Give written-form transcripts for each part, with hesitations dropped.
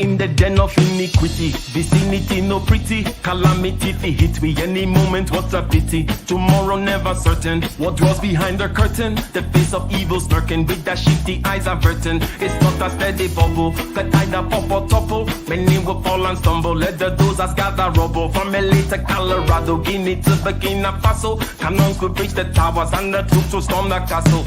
in the den of iniquity. Vicinity no pretty, calamity fi hit we any moment. What a pity. Tomorrow never certain. What dwells behind the curtain? The face of evil lurking with that shifty eyes averting. It's not a steady bubble, that either pop or topple. Many will fall and stumble. Let the dozers gather rubble. From LA to Colorado, Guinea to Burkina Faso. Cannons could reach the towers and the troops will storm the castle.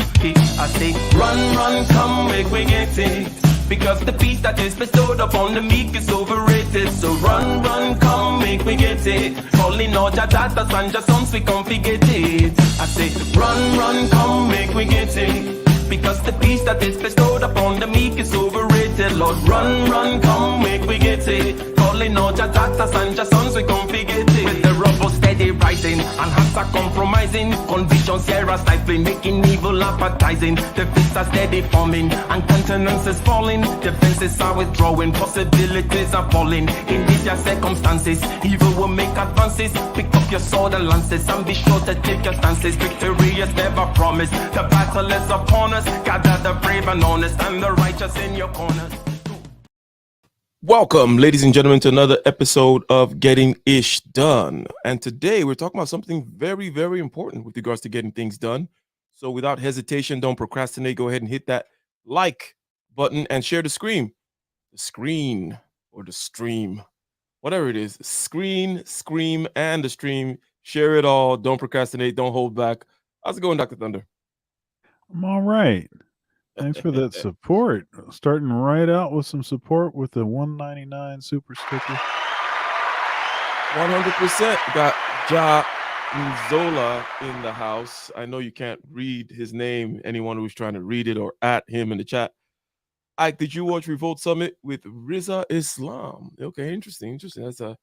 I say, run, run, come, make we get it. Because the peace that is bestowed upon the meek is overrated. So run, run, come, make we get it. Calling all your daughters and your sons, we come forget it. I say, run, run, come, make we get it. Because the peace that is bestowed upon the meek is overrated. Lord, run, run, come, make we get it. Calling all your daughters and your sons, we come forget it. With the rubble steady rising, and hearts are compromising. Convictions here are stifling, making evil appetizing. The fists are steady forming, and countenance is falling. Defenses are withdrawing, possibilities are falling. In these your circumstances, evil will make advances. Pick up your sword and lances, and be sure to take your stances. Victory is never promised, the battle is upon us. Gather the brave and honest, and the righteous in your corners. Welcome, ladies and gentlemen, to another episode of Getting Ish Done. And today we're talking about something very, very important with regards to getting things done. So without hesitation, don't procrastinate. Go ahead and hit that like button and share the screen or the stream, whatever it is. Screen, scream, and the stream. Share it all. Don't procrastinate. Don't hold back. How's it going, Dr. Thunder? I'm all right. Thanks for that support. Starting right out with some support with the $1.99 super sticker. 100%. Got Ja Nzola in the house. I know you can't read his name. Anyone who's trying to read it or at him in the chat. Did you watch Revolt Summit with Riza Islam? Okay, interesting. That's an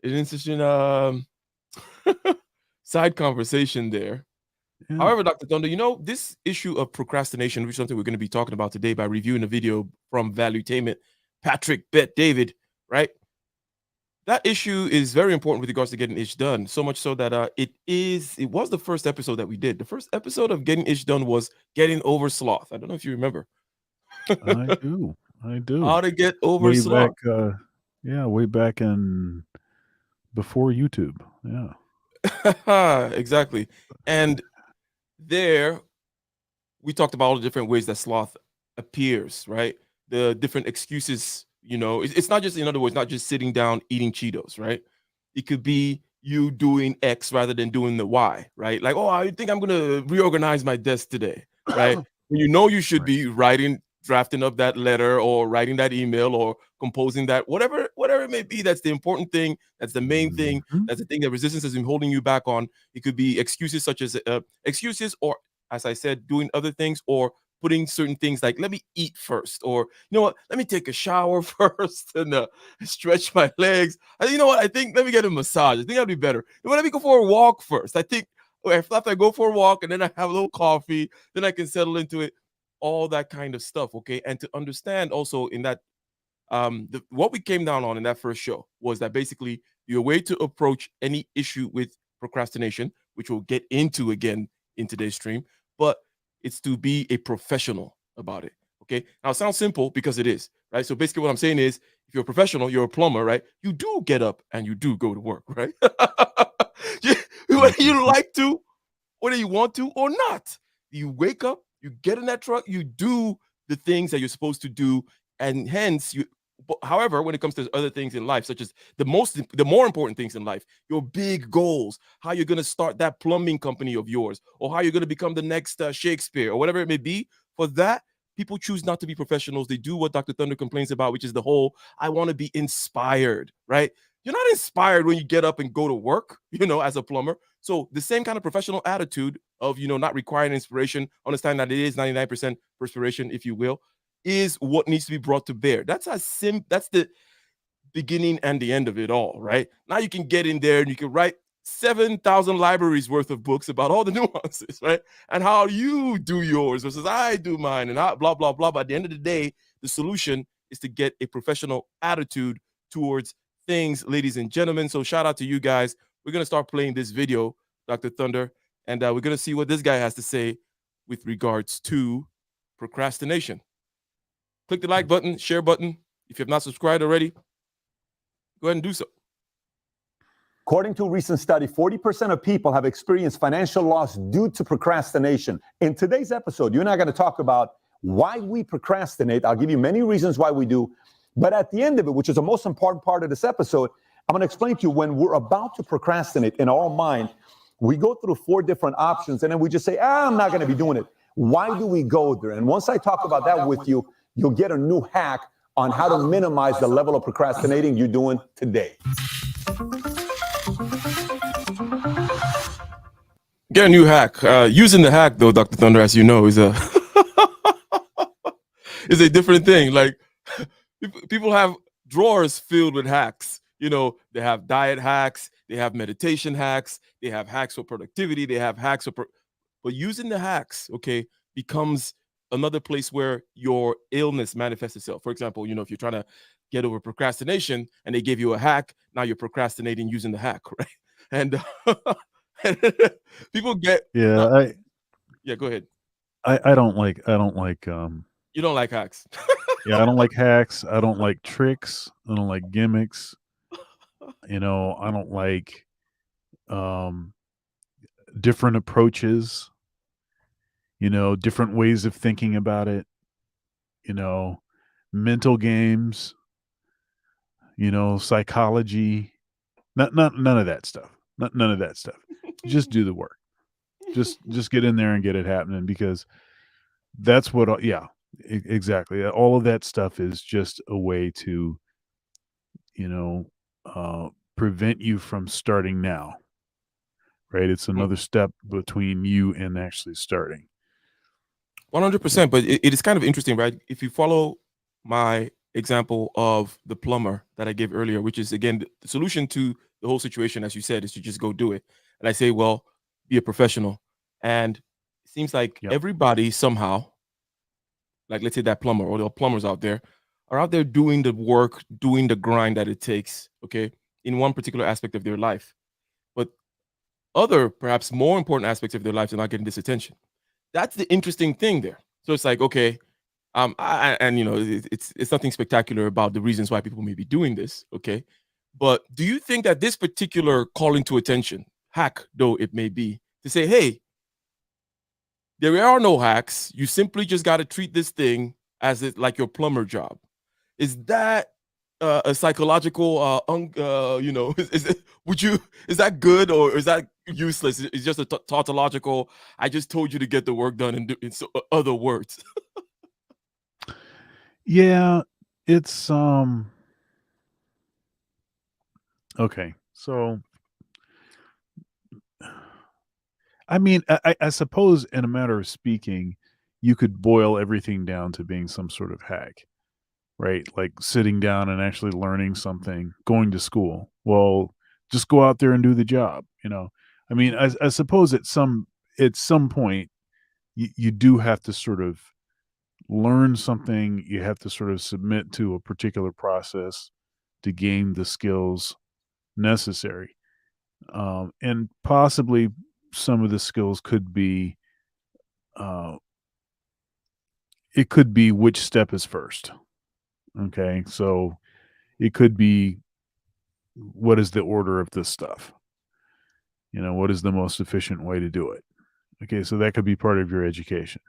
interesting side conversation there. Yeah. However, Dr. Thunder, this issue of procrastination, which is something we're going to be talking about today by reviewing a video from Valuetainment, Patrick Bet David, right? That issue is very important with regards to getting Ish Done, so much so that it was the first episode that we did. The first episode of Getting Ish Done was Getting Over Sloth. I don't know if you remember. I do. How to get over sloth. Way back in before YouTube. Yeah. Exactly. And there we talked about all the different ways that sloth appears, right? The different excuses, it's not just, in other words, not just sitting down eating Cheetos, right? It could be you doing X rather than doing the Y, right? Like, oh, I think I'm going to reorganize my desk today, right? When you should be drafting up that letter or writing that email or composing that, whatever it may be. That's the important thing. That's the main thing. That's the thing that resistance has been holding you back on. It could be excuses such as excuses, or as I said, doing other things, or putting certain things like, let me eat first, or let me take a shower first and stretch my legs. I think let me get a massage. I think that'd be better. Let me go for a walk first. I think after I go for a walk and then I have a little coffee, then I can settle into it. All that kind of stuff, okay? And to understand also in that, what we came down on in that first show was that basically your way to approach any issue with procrastination, which we'll get into again in today's stream, but it's to be a professional about it, okay? Now, it sounds simple because it is, right? So basically what I'm saying is, if you're a professional, you're a plumber, right? You do get up and you do go to work, right? Whether you like to, whether you want to or not, you wake up, you get in that truck, you do the things that you're supposed to do, and hence however, when it comes to other things in life, such as the more important things in life, your big goals, how you're going to start that plumbing company of yours, or how you're going to become the next Shakespeare, or whatever it may be, for that, people choose not to be professionals. They do what Dr. Thunder complains about, which is the whole, I want to be inspired, right? You're not inspired when you get up and go to work, as a plumber. So the same kind of professional attitude of, not requiring inspiration, understand that it is 99% perspiration, if you will, is what needs to be brought to bear. That's the beginning and the end of it all, right? Now you can get in there and you can write 7,000 libraries worth of books about all the nuances, right? And how you do yours versus I do mine and blah, blah, blah. But at the end of the day, the solution is to get a professional attitude towards things, ladies and gentlemen. So shout out to you guys. We're going to start playing this video, Dr. Thunder, and we're going to see what this guy has to say with regards to procrastination. Click the like button, share button, If you have not subscribed already, go ahead and do so. According to a recent study, 40% of people have experienced financial loss due to procrastination. In today's episode, you and I are going to talk about why we procrastinate. I'll give you many reasons why we do. But at the end of it, which is the most important part of this episode, I'm going to explain to you when we're about to procrastinate in our mind, we go through 4 different options and then we just say, I'm not going to be doing it. Why do we go there? And once I talk about that with you, you'll get a new hack on how to minimize the level of procrastinating you're doing today. Get a new hack. Using the hack, though, Dr. Thunder, as you know, is a is a different thing. Like people have drawers filled with hacks. You know, they have diet hacks, they have meditation hacks, they have hacks for productivity, they have hacks for. But using the hacks, okay, becomes another place where your illness manifests itself. For example, you know, if you're trying to get over procrastination and they give you a hack, now you're procrastinating using the hack, right? And people get Yeah, yeah, go ahead. I don't like You don't like hacks. yeah, I don't like hacks. I don't like tricks. I don't like gimmicks. You know, I don't like different approaches, you know, different ways of thinking about it, you know, mental games, you know, psychology, none of that stuff. None of that stuff. Just do the work. Just get in there and get it happening, because that's what exactly. All of that stuff is just a way to, you know, prevent you from starting now. Right? It's another step between you and actually starting. 100%. But it is kind of interesting, right? If you follow my example of the plumber that I gave earlier, which is, again, the solution to the whole situation, as you said, is to just go do it. And I say, well, be a professional. And it seems like everybody somehow, like let's say that plumber or the plumbers out there, are out there doing the work, doing the grind that it takes, okay, in one particular aspect of their life. But other, perhaps more important aspects of their lives are not getting this attention. That's the interesting thing there. So it's like, okay, and you know, it's nothing spectacular about the reasons why people may be doing this, okay? But do you think that this particular calling to attention, hack though it may be, to say, hey, there are no hacks. You simply just got to treat this thing as like your plumber job. Is that a psychological, you know, is that good or is that useless? It's just a tautological, I just told you to get the work done in other words. Yeah, it's okay. So I mean, I suppose in a matter of speaking, you could boil everything down to being some sort of hack, right? Like sitting down and actually learning something, going to school. Well, just go out there and do the job, you know. I mean, I suppose at some point you do have to sort of learn something. You have to sort of submit to a particular process to gain the skills necessary. And possibly some of the skills could be, it could be which step is first. Okay. So it could be, what is the order of this stuff? You know, what is the most efficient way to do it? Okay. So that could be part of your education.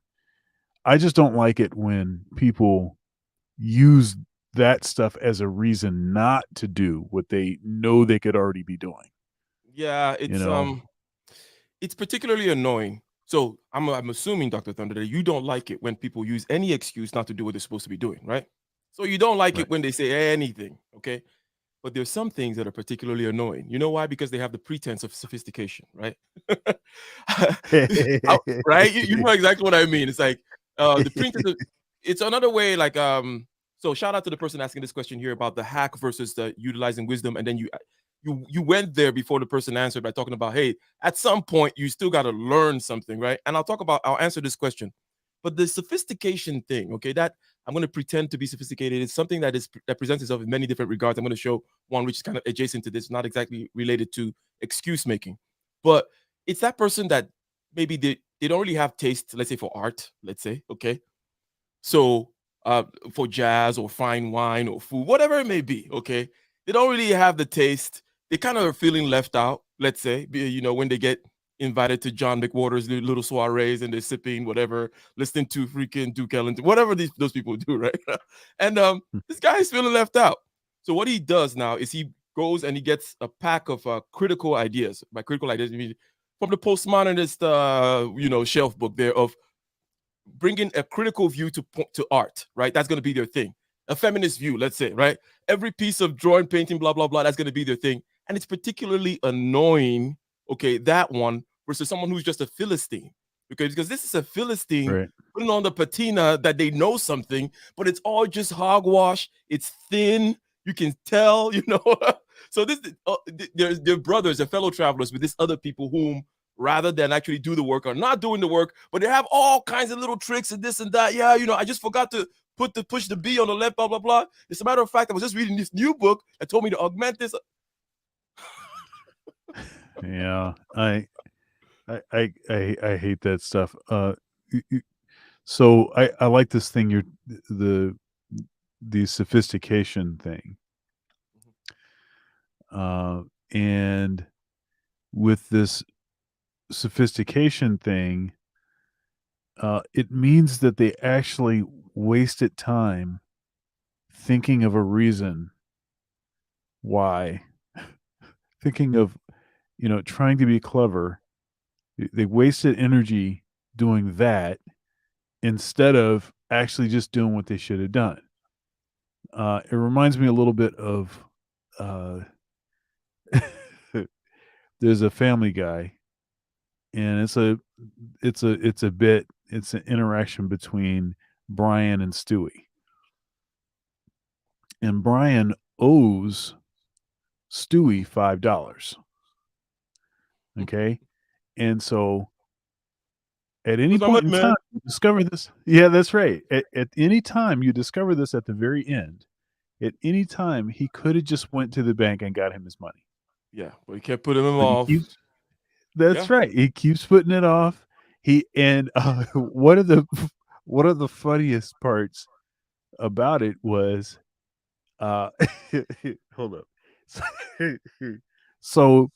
I just don't like it when people use that stuff as a reason not to do what they know they could already be doing. Yeah, it's particularly annoying. So I'm assuming, Dr. Thunder, that you don't like it when people use any excuse not to do what they're supposed to be doing, right? So you don't like it when they say anything, okay? But there's some things that are particularly annoying. You know why? Because they have the pretense of sophistication, right? Right? You know exactly what I mean. It's like the pretense of, it's another way, like so shout out to the person asking this question here about the hack versus the utilizing wisdom, and then you went there before the person answered by talking about, hey, at some point you still got to learn something, right? And I'll answer this question. But the sophistication thing, okay, that I'm going to pretend to be sophisticated is something that presents itself in many different regards. I'm going to show one which is kind of adjacent to this, not exactly related to excuse making, but it's that person that maybe they don't really have taste, let's say, for art, let's say, okay? So for jazz or fine wine or food, whatever it may be. Okay, they don't really have the taste. They kind of are feeling left out. Let's say, when they get invited to John McWhorter's little soirees and they're sipping whatever, listening to freaking Duke Ellington, whatever those people do, right? And this guy is feeling left out. So what he does now is he goes and he gets a pack of critical ideas. By critical ideas, I mean from the postmodernist, shelf book there of bringing a critical view to art, right? That's going to be their thing. A feminist view, let's say, right? Every piece of drawing, painting, blah, blah, blah, that's going to be their thing. And it's particularly annoying, okay, that one versus someone who's just a Philistine. Okay, because this is a Philistine Right. putting on the patina that they know something, but it's all just hogwash. It's thin. You can tell, So they're brothers, they're fellow travelers with these other people whom, rather than actually do the work, are not doing the work, but they have all kinds of little tricks and this and that. Yeah, I just forgot to push the B on the left, blah, blah, blah. As a matter of fact, I was just reading this new book that told me to augment this. Yeah, I hate that stuff. So I like this thing, the sophistication thing, and with this sophistication thing, it means that they actually wasted time thinking of a reason why, thinking of trying to be clever. They wasted energy doing that instead of actually just doing what they should have done. It reminds me a little bit of there's a Family Guy, and it's an interaction between Brian and Stewie. And Brian owes Stewie $5. Okay. And so at any point in time, you discover this. Yeah, that's right. At any time you discover this at the very end, at any time he could have just went to the bank and got him his money. Yeah, but he kept putting him off. That's right. He keeps putting it off. One of the funniest parts about it was hold up. So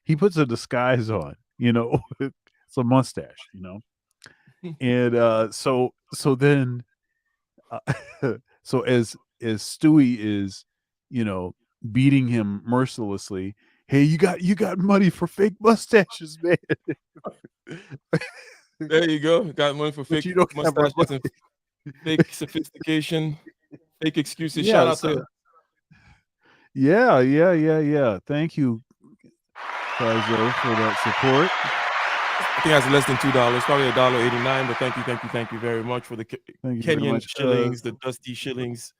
he puts a disguise on, it's a mustache, and so then so as Stewie is, beating him mercilessly, hey, you got money for fake mustaches, man. There you go. Got money for fake mustaches and fake sophistication, fake excuses. Yeah, Shout out to yeah. Thank you, Kaizo, for that support. I think that's less than $2, probably $1.89. But thank you very much for the Kenyan shillings, the dusty shillings.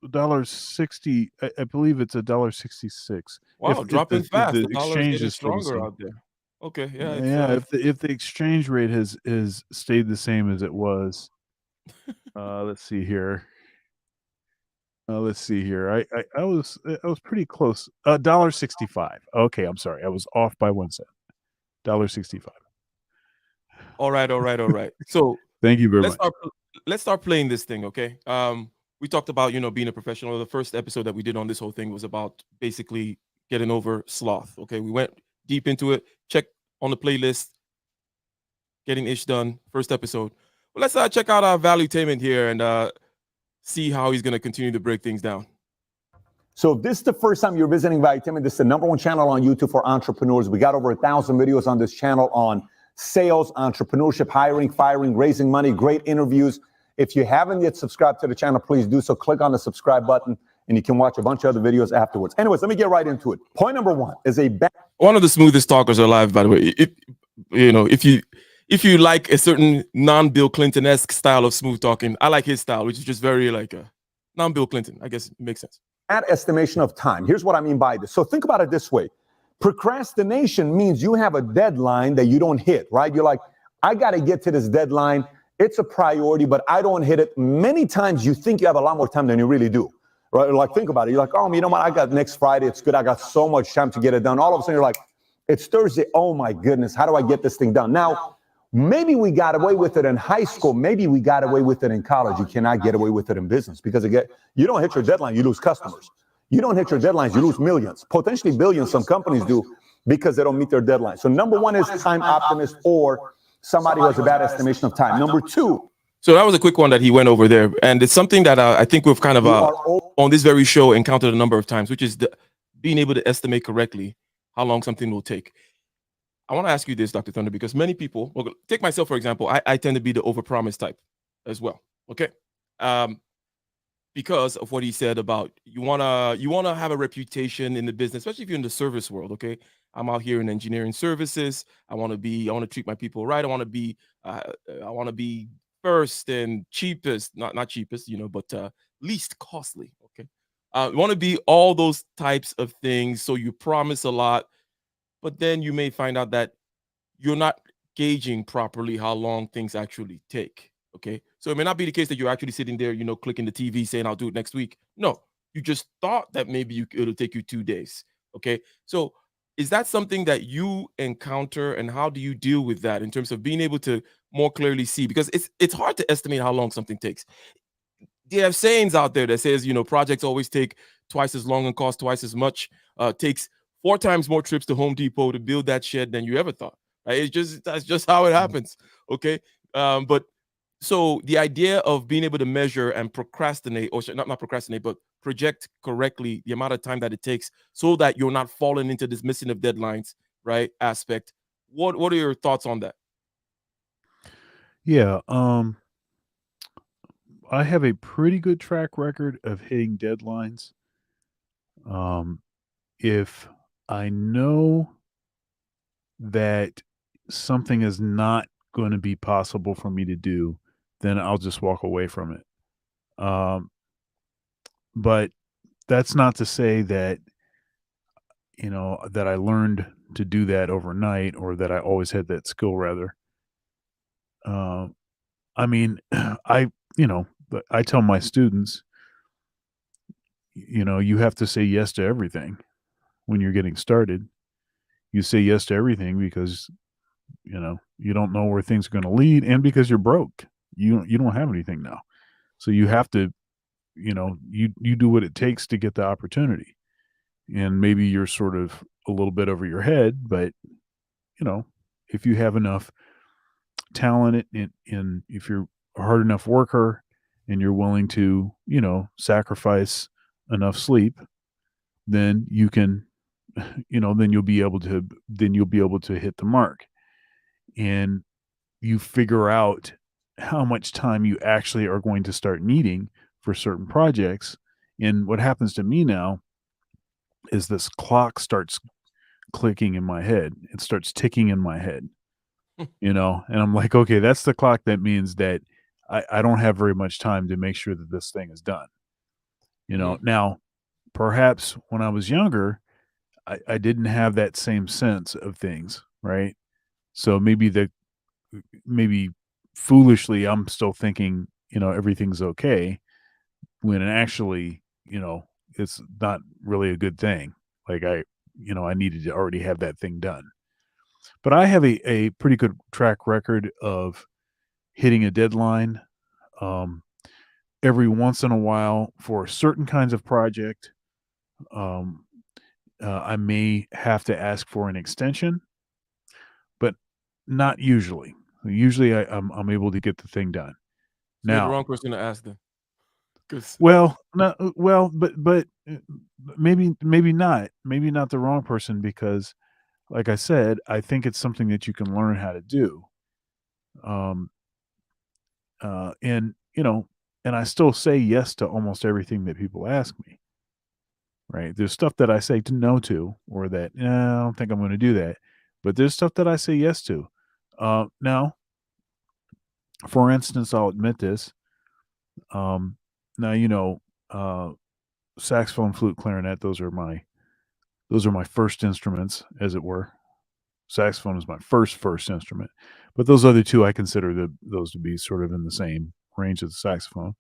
$1.60. I believe it's $1.66. Wow, dropping fast. The The dollar's exchange getting is stronger out there. Okay, yeah. Yeah, if the exchange rate has stayed the same as it was, let's see here. I was pretty close. $1.65. Okay, I'm sorry, I was off by 1 cent. $1.65. All right. So thank you very much. Let's start playing this thing, okay? We talked about being a professional. The first episode that we did on this whole thing was about basically getting over sloth. Okay, we went deep into it. Check on the playlist. Getting Ish Done, first episode. Well, let's check out our Valuetainment here and see how he's going to continue to break things down. So if this is the first time you're visiting Valuetainment, this is the #1 channel on YouTube for entrepreneurs. We got over 1,000 videos on this channel on sales, entrepreneurship, hiring, firing, raising money, great interviews. If you haven't yet subscribed to the channel, please do so. Click on the subscribe button and you can watch a bunch of other videos afterwards. Anyways, let me get right into it. Point number 1 is one of the smoothest talkers alive, by the way. If you like a certain non-Bill Clinton-esque style of smooth talking, I like his style, which is just very like a non-Bill Clinton. I guess it makes sense. Bad estimation of time. Here's what I mean by this. So think about it this way. Procrastination means you have a deadline that you don't hit, right? You're like, I got to get to this deadline. It's a priority, but I don't hit it. Many times you think you have a lot more time than you really do, right? Like, think about it. You're like, oh, you know what? I got next Friday. It's good. I got so much time to get it done. All of a sudden, you're like, it's Thursday. Oh, my goodness. How do I get this thing done? Now, Maybe we got away with it in high school. Maybe we got away with it in college. You cannot get away with it in business because again, you don't hit your deadline, you lose customers. You don't hit your deadlines, you lose millions, potentially billions. Some companies do because they don't meet their deadline. So number one is time optimist or somebody who has a bad estimation of time. Number two. So that was a quick one that he went over there. And it's something that I think we've kind of on this very show encountered a number of times, which is being able to estimate correctly how long something will take. I want to ask you this, Dr. Thunder, because many people, well, take myself, for example, I tend to be the overpromise type as well. Okay. Because of what he said about you wanna have a reputation in the business, especially if you're in the service world. Okay. I'm out here in engineering services. I want to treat my people right. I want to be first and cheapest, not cheapest, but least costly. Okay. You want to be all those types of things. So you promise a lot, but then you may find out that you're not gauging properly how long things actually take. Okay. So it may not be the case that you're actually sitting there, clicking the TV saying, I'll do it next week. No, you just thought that maybe it'll take you 2 days. Okay. So is that something that you encounter, and how do you deal with that in terms of being able to more clearly see? Because it's hard to estimate how long something takes. They have sayings out there that says, projects always take twice as long and cost twice as much. Takes 4 times more trips to Home Depot to build that shed than you ever thought. Right? That's just how it happens. Okay. But so the idea of being able to measure and procrastinate, or not procrastinate, but project correctly the amount of time that it takes so that you're not falling into this missing of deadlines, right, aspect. What are your thoughts on that? Yeah. I have a pretty good track record of hitting deadlines. If I know that something is not going to be possible for me to do, then I'll just walk away from it. But that's not to say that, that I learned to do that overnight, or that I always had that skill, rather. I mean, I tell my students, you have to say yes to everything when you're getting started. You say yes to everything because, you don't know where things are going to lead, and because you're broke. You don't have anything now. So you have to, you do what it takes to get the opportunity. And maybe you're sort of a little bit over your head, but if you have enough talent and if you're a hard enough worker and you're willing to, sacrifice enough sleep, then you can, then you'll be able to hit the mark. And you figure out how much time you actually are going to start needing for certain projects. And what happens to me now is this clock starts clicking in my head. It starts ticking in my head, and I'm like, okay, that's the clock. That means that I don't have very much time to make sure that this thing is done. Now, perhaps when I was younger, I didn't have that same sense of things, right? So maybe foolishly, I'm still thinking, everything's okay, when actually, it's not really a good thing. Like I needed to already have that thing done. But I have a pretty good track record of hitting a deadline. Every once in a while, for certain kinds of project, I may have to ask for an extension, but not usually. Usually, I'm able to get the thing done. So you're the Now, wrong person to ask them. but maybe not the wrong person, because, like I said, I think it's something that you can learn how to do. And and I still say yes to almost everything that people ask me. Right? There's stuff that I say no to, or that I don't think I'm going to do that. But there's stuff that I say yes to. Now, for instance, I'll admit this. Now, saxophone, flute, clarinet, those are my first instruments, as it were. Saxophone is my first instrument, but those other two I consider those to be sort of in the same range as the saxophone.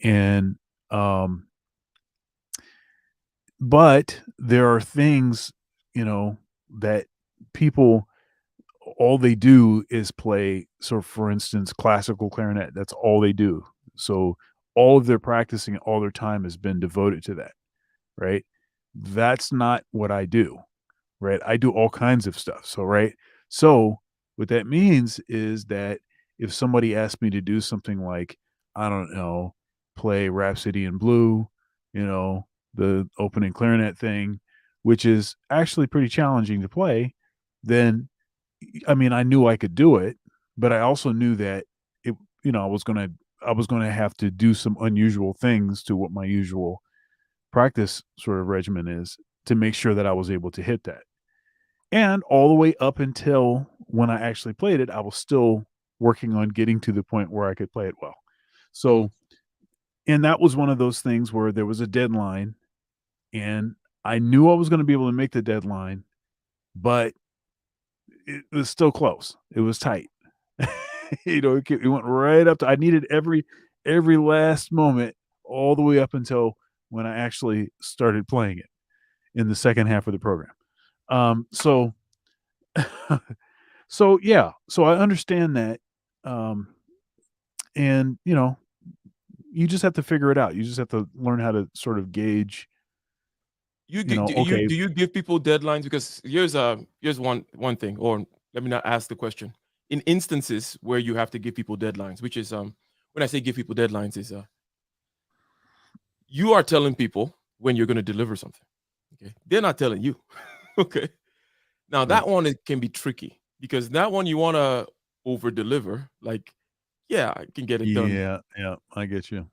And but there are things, that people all they do is play. So, for instance, classical clarinet. That's all they do. So, all of their practicing, all their time has been devoted to that. Right. That's not what I do. Right. I do all kinds of stuff. So, right. So, what that means is that if somebody asked me to do something like, I don't know, play Rhapsody in Blue, the opening clarinet thing, which is actually pretty challenging to play, then I mean, I knew I could do it, but I also knew that it, I was gonna have to do some unusual things to what my usual practice sort of regimen is to make sure that I was able to hit that. And all the way up until when I actually played it, I was still working on getting to the point where I could play it well. So, and that was one of those things where there was a deadline, and I knew I was going to be able to make the deadline, but it was still close. It was tight. It went right up to, I needed every last moment all the way up until when I actually started playing it in the second half of the program. So so yeah, so I understand that. And you just have to figure it out. You just have to learn how to sort of gauge, okay. Do you give people deadlines? Because here's one thing, or let me not ask the question. In instances where you have to give people deadlines, which is when I say give people deadlines is you are telling people when you're going to deliver something. Okay, they're not telling you. Okay, now that one it can be tricky because that one you want to over deliver. Like, yeah, I can get it done. Yeah, I get you.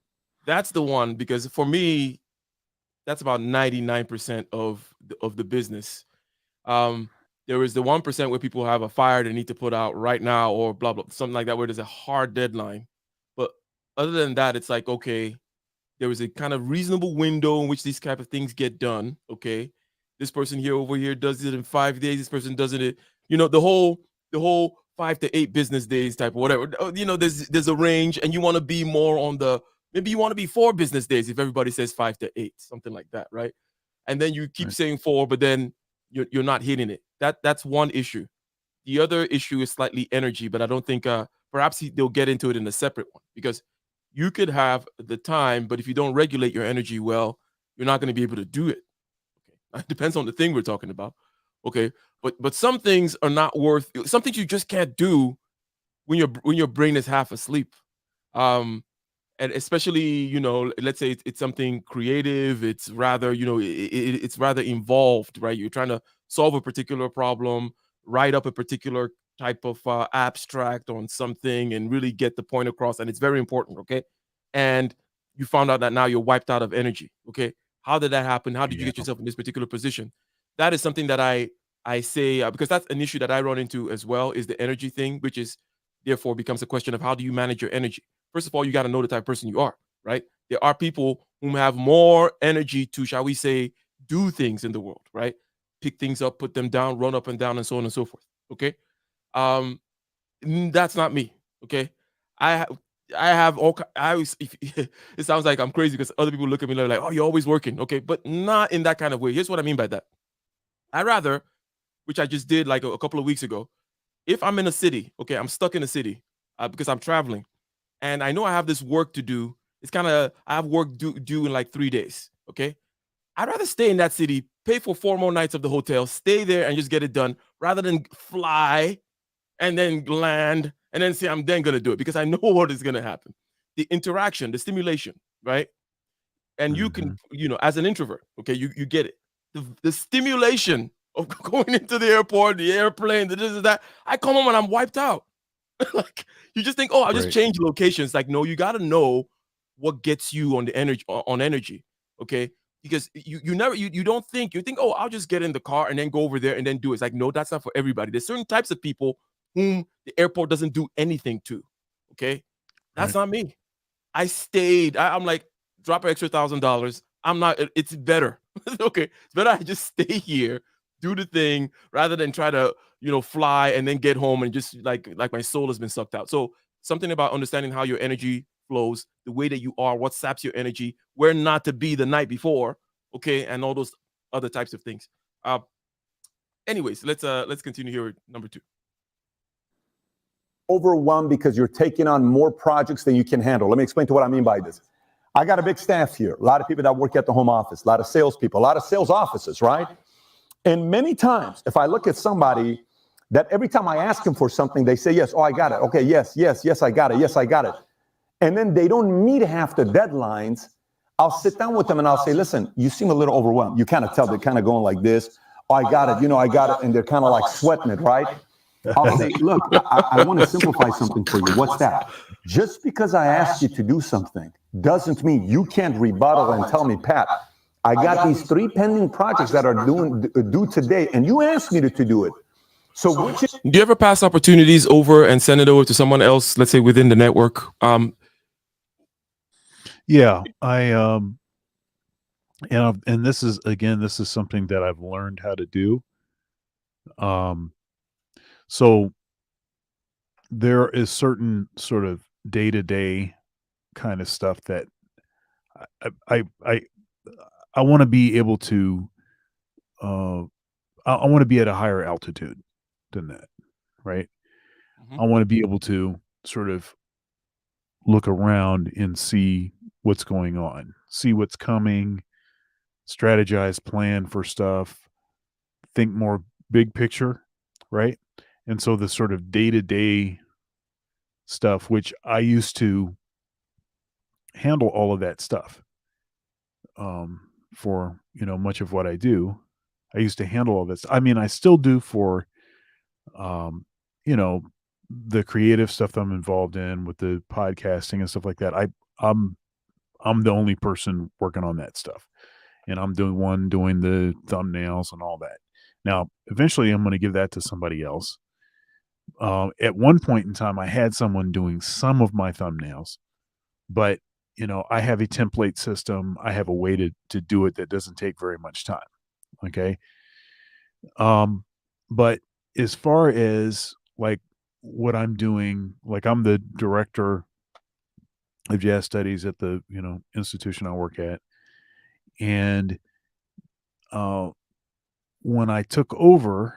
That's the one, because for me, that's about 99% of the business. There is the 1% where people have a fire they need to put out right now, or blah blah, something like that, where there's a hard deadline. But other than that, it's like, okay, there is a kind of reasonable window in which these type of things get done. Okay, this person here over here does it in 5 days. This person does it, the whole 5 to 8 business days type of whatever. There's a range, and you want to be more on the, maybe you want to be 4 business days if everybody says 5 to 8, something like that, right? And then you keep Right. saying 4, but then you're not hitting it. That's one issue. The other issue is slightly energy, but I don't think perhaps they'll get into it in a separate one, because you could have the time, but if you don't regulate your energy well, you're not going to be able to do it. Okay, it depends on the thing we're talking about. Okay, but some things are not worth. Some things you just can't do when your brain is half asleep. And especially, let's say it's something creative. It's rather, it's rather involved, right? You're trying to solve a particular problem, write up a particular type of abstract on something, and really get the point across. And it's very important, okay? And you found out that now you're wiped out of energy, okay? How did that happen? How did you Yeah. get yourself in this particular position? That is something that I say, because that's an issue that I run into as well, is the energy thing, which is therefore becomes a question of how do you manage your energy. First of all, you got to know the type of person you are, right? There are people who have more energy to, shall we say, do things in the world, right? Pick things up, put them down, run up and down, and so on and so forth. Okay, that's not me. Okay, I have all. I always. It sounds like I'm crazy because other people look at me like, "Oh, you're always working." Okay, but not in that kind of way. Here's what I mean by that. I rather, which I just did like a couple of weeks ago. If I'm in a city, okay, I'm stuck in a city because I'm traveling, and I know I have this work to do. It's kind of, I have work due in like 3 days. Okay, I'd rather stay in that city, pay for 4 more nights of the hotel, stay there and just get it done, rather than fly and then land and then say I'm then gonna do it, because I know what is gonna happen. The interaction, the stimulation, right? And you can, as an introvert, okay, you get it. The stimulation of going into the airport, the airplane, the this and that. I come home and I'm wiped out. Like, you just think, oh, I'll just Right. change locations. Like, no, you got to know what gets you on the energy, okay? Because you never, you don't think, you think, oh, I'll just get in the car and then go over there and then do it. It's like, no, that's not for everybody. There's certain types of people whom the airport doesn't do anything to. Okay, that's Right. not me. I stayed. I'm like, drop an extra $1,000. I'm not. It's better. Okay, it's better I just stay here, do the thing, rather than try to, fly and then get home and just like my soul has been sucked out. So something about understanding how your energy flows, the way that you are, what saps your energy, where not to be the night before, okay, and all those other types of things. Anyways, let's continue here with number 2. overwhelmed because you're taking on more projects than you can handle. Let me explain to what I mean by this. I got a big staff here, a lot of people that work at the home office, a lot of salespeople, a lot of sales offices, right? And many times, if I look at somebody that every time I ask them for something, they say, yes, oh, I got it. Okay, yes, I got it. Yes, I got it. And then they don't meet half the deadlines. I'll sit down with them and I'll say, listen, you seem a little overwhelmed. You kind of tell they're kind of going like this. Oh, I got it. I got it. And they're kind of like sweating it, right? I'll say, look, I want to simplify something for you. What's that? Just because I asked you to do something doesn't mean you can't rebuttal and tell me, Pat, I got these 3 pending projects that are due today, and you asked me to do it. So do you ever pass opportunities over and send it over to someone else, let's say within the network? Yeah, and this is something that I've learned how to do. So there is certain sort of day-to-day kind of stuff that I want to be able to I want to be at a higher altitude than that, right? Mhm. I want to be able to sort of look around and see what's going on, see what's coming, strategize, plan for stuff, think more big picture, right? And so the sort of day-to-day stuff, which I used to handle all of that stuff for, much of what I do. I used to handle all this. I mean, I still do for, the creative stuff that I'm involved in with the podcasting and stuff like that. I'm the only person working on that stuff, and I'm doing the thumbnails and all that. Now, eventually, I'm going to give that to somebody else. At one point in time, I had someone doing some of my thumbnails, but I have a template system. I have a way to do it that doesn't take very much time. Okay. But as far as like what I'm doing, like I'm the director of jazz studies at the, institution I work at. And, when I took over,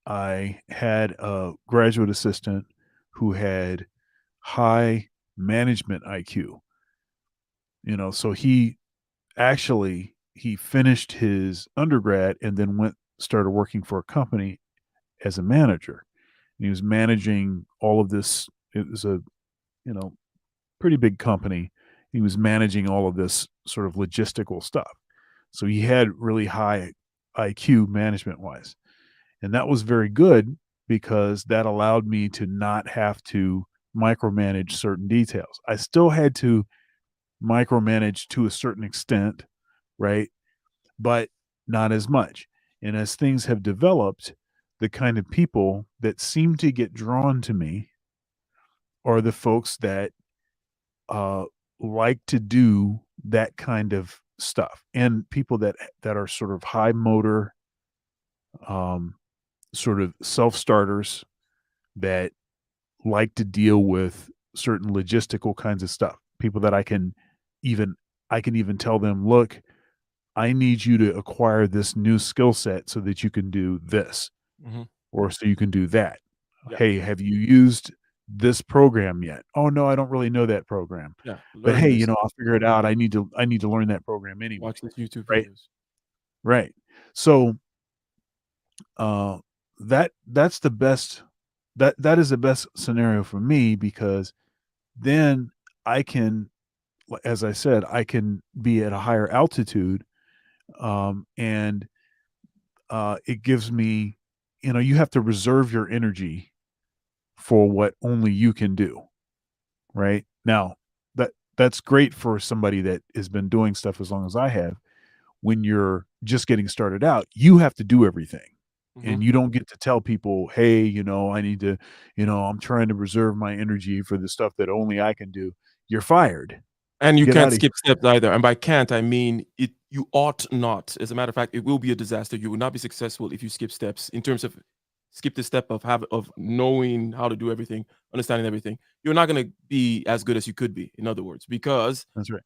I had a graduate assistant who had high management IQ. So he finished his undergrad and then started working for a company as a manager. And he was managing all of this. It was a, pretty big company. He was managing all of this sort of logistical stuff. So he had really high IQ management wise. And that was very good because that allowed me to not have to micromanage certain details. I still had to micromanage to a certain extent, right? But not as much. And as things have developed, the kind of people that seem to get drawn to me are the folks that like to do that kind of stuff, and people that are sort of high motor, sort of self-starters that like to deal with certain logistical kinds of stuff. People that I can even tell them, look, I need you to acquire this new skill set so that you can do this, Mhm. or so you can do that. Yeah. Hey, have you used this program yet? Oh no, I don't really know that program. Yeah. But learn hey, this. I'll figure it out. I need to learn that program anyway. Watch this YouTube Right. videos. Right. So that's the best, that is the best scenario for me, because then I can, as I said, I can be at a higher altitude, and it gives me, you have to reserve your energy for what only you can do. Right now, that's great for somebody that has been doing stuff as long as I have. When you're just getting started out, you have to do everything. Mhm. And you don't get to tell people, hey, I need to, I'm trying to reserve my energy for the stuff that only I can do. You're fired. And you Get can't outta skip steps either. And by can't, I mean it. You ought not. As a matter of fact, it will be a disaster. You will not be successful if you skip steps. In terms of skip the step of knowing how to do everything, understanding everything, you're not going to be as good as you could be. In other words, because That's right.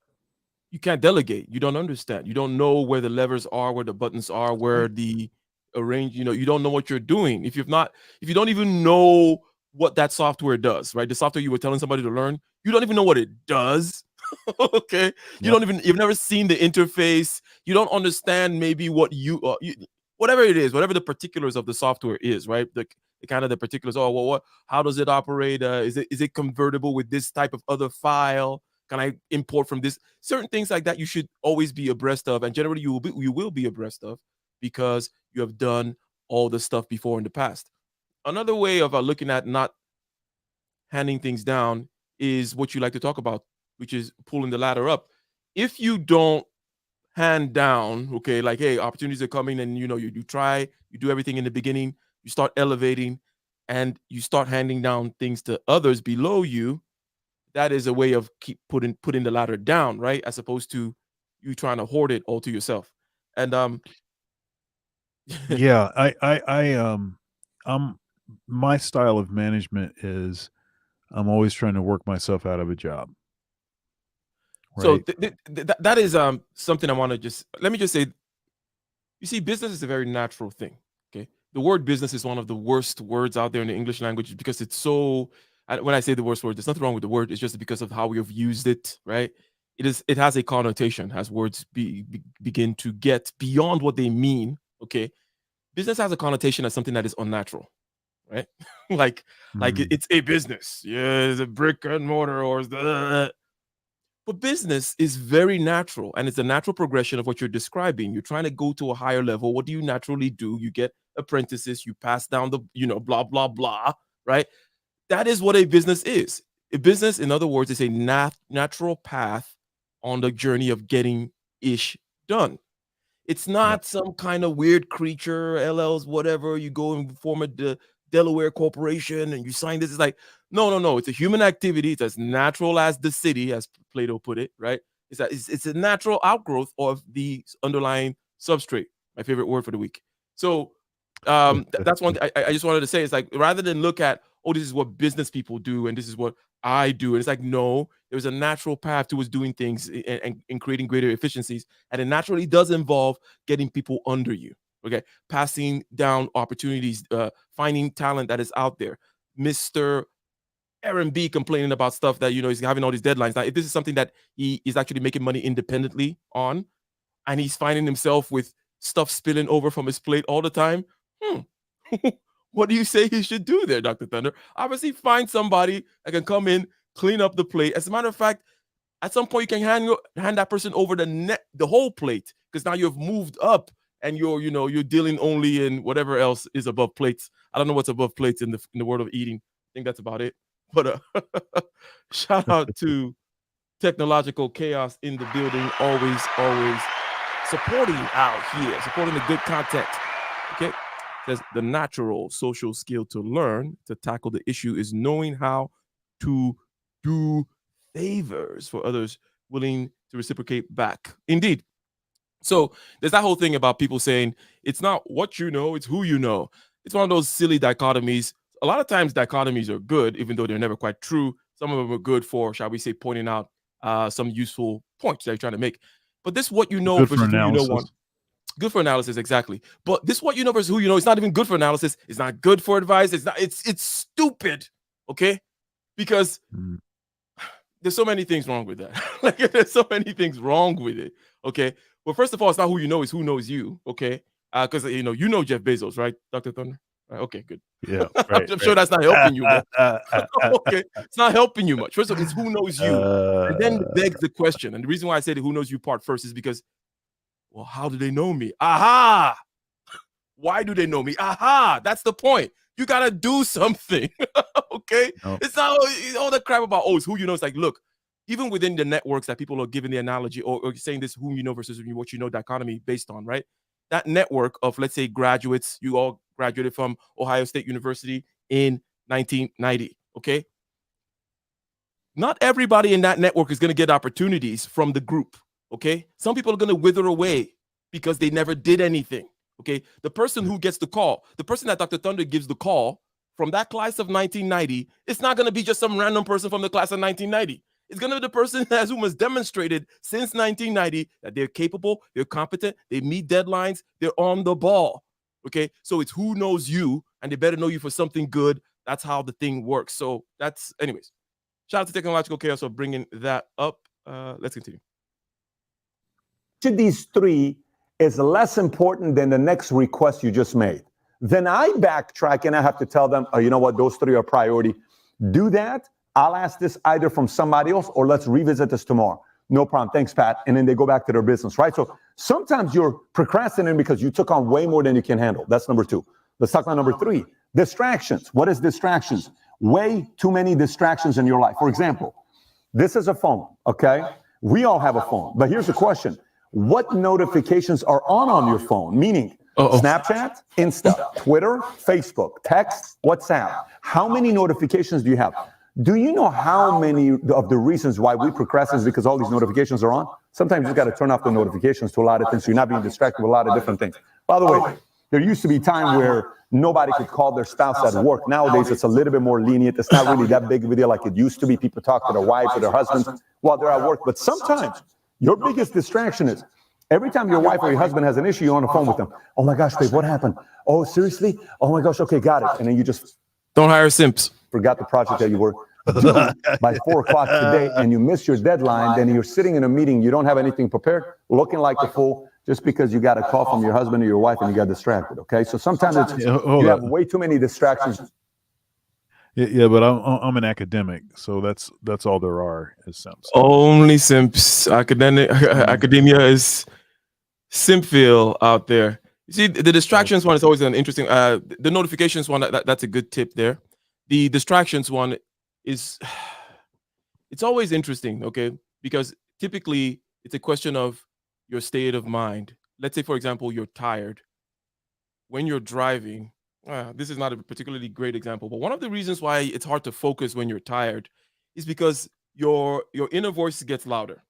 you can't delegate. You don't understand. You don't know where the levers are, where the buttons are, where the arrange. You don't know what you're doing. If you don't even know what that software does, right? The software you were telling somebody to learn, you don't even know what it does. Okay, you've never seen the interface. You don't understand maybe what whatever it is, whatever the particulars of the software is, right? The kind of the particulars. Oh, well, how does it operate? Is it convertible with this type of other file? Can I import from this? Certain things like that you should always be abreast of, and generally you will be abreast of because you have done all the stuff before in the past. Another way of looking at not handing things down is what you like to talk about, which is pulling the ladder up. If you don't hand down, okay, like, hey, opportunities are coming, and you try, you do everything in the beginning, you start elevating, and you start handing down things to others below you, that is a way of keep putting the ladder down, right? As opposed to you trying to hoard it all to yourself. And Yeah, my style of management is I'm always trying to work myself out of a job. So Right? that is something I want to let me just say. You see, business is a very natural thing. Okay, the word business is one of the worst words out there in the English language because it's so. When I say the worst word, there's nothing wrong with the word. It's just because of how we have used it, right? It has a connotation as words begin to get beyond what they mean. Okay, business has a connotation as something that is unnatural, right? like it's a business. Yeah, it's a brick and mortar or but business is very natural, and it's a natural progression of what you're describing. You're trying to go to a higher level. What do you naturally do? You get apprentices, you pass down the, blah, blah, blah, right? That is what a business is. A business, in other words, is a natural path on the journey of getting ish done. It's not some kind of weird creature, LLs, whatever. You go and form a Delaware corporation and you sign this. It's like, no. It's a human activity. It's as natural as the city, as Plato put it, right? It's a natural outgrowth of the underlying substrate. My favorite word for the week. So that's one thing I just wanted to say. It's like, rather than look at, oh, this is what business people do and this is what I do. And it's like, no, there's a natural path towards doing things and creating greater efficiencies. And it naturally does involve getting people under you. Okay. Passing down opportunities, finding talent that is out there. Mr. Aaron B complaining about stuff that, he's having all these deadlines. Now, if this is something that he is actually making money independently on, and he's finding himself with stuff spilling over from his plate all the time, what do you say he should do there, Dr. Thunder? Obviously, find somebody that can come in, clean up the plate. As a matter of fact, at some point, you can hand that person over the whole plate, because now you've moved up and you're dealing only in whatever else is above plates. I don't know what's above plates in the world of eating. I think that's about it. But shout out to Technological Chaos in the building, always supporting out here, supporting the good content. Okay. Says the natural social skill to learn to tackle the issue is knowing how to do favors for others willing to reciprocate back. Indeed. So there's that whole thing about people saying it's not what you know, it's who you know. It's one of those silly dichotomies. A lot of times dichotomies are good, even though they're never quite true. Some of them are good for, shall we say, pointing out some useful points that you're trying to make. But this what you know Good versus for who you know analysis. one. Good for analysis, exactly. But this what you know versus who you know, it's not even good for analysis. It's not good for advice. It's stupid. Okay? Because there's so many things wrong with that. Like, there's so many things wrong with it. Okay. Well, first of all, it's not who you know, it's who knows you. Okay. Because you know Jeff Bezos, right, Dr. Thunder? Right, okay, good. Yeah, right. I'm sure that's not helping you, man. Okay, it's not helping you much. First of all, it's who knows you, and then begs the question. And the reason why I say the who knows you part first is because, well, how do they know me? Aha! Why do they know me? Aha! That's the point. You gotta do something. Okay? No. It's not all the crap about, oh, it's who you know. It's like, look, even within the networks that people are giving the analogy or saying this whom you know versus what you know dichotomy based on, right? That network of, let's say, graduates, you all graduated from Ohio State University in 1990. Okay? Not everybody in that network is going to get opportunities from the group. Okay? Some people are going to wither away because they never did anything. Okay? The person who gets the call, the person that Dr. Thunder gives the call from that class of 1990, it's not going to be just some random person from the class of 1990. It's going to be the person who has demonstrated since 1990 that they're capable, they're competent, they meet deadlines, they're on the ball. Okay? So it's who knows you, and they better know you for something good That's how the thing works. So that's, anyways. Shout out to Technological Chaos for bringing that up. Let's continue. Which of these three is less important than the next request you just made? Then I backtrack and I have to tell them, oh, you know what, those three are priority. Do that. I'll ask this either from somebody else or let's revisit this tomorrow. No problem. Thanks, Pat. And then they go back to their business, right? So sometimes you're procrastinating because you took on way more than you can handle. That's number two. Let's talk about number three, distractions. What is distractions? Way too many distractions in your life. For example, this is a phone, okay? We all have a phone. But here's the question. What notifications are on your phone? Meaning Snapchat, Insta, Twitter, Facebook, text, WhatsApp. How many notifications do you have? Do you know how many of the reasons why we procrastinate is because all these notifications are on? Sometimes you got to turn off the notifications to a lot of things so you're not being distracted with a lot of different things. By the way, there used to be a time where nobody could call their spouse at work. Nowadays, it's a little bit more lenient. It's not really that big of a deal like it used to be. People talk to their wives or their husbands while they're at work. But sometimes your biggest distraction is every time your wife or your husband has an issue, you're on the phone with them. Oh my gosh, babe, what happened? Oh, seriously? Oh my gosh, okay, got it. And then you just don't hire simps. Forgot the project that you were doing by 4 o'clock today and you miss your deadline. Then you're sitting in a meeting, you don't have anything prepared, looking like a fool just because you got a call from your husband or your wife and you got distracted, okay? So sometimes it's, you have way too many distractions. Yeah, but I'm an academic, so that's all there are is simps. Only simps. Academia is simpville out there. You see, the distractions one is always an interesting. The notifications one, that's a good tip there. The distractions one is, it's always interesting, okay? Because typically it's a question of your state of mind. Let's say, for example, you're tired. When you're driving, this is not a particularly great example, but one of the reasons why it's hard to focus when you're tired is because your inner voice gets louder.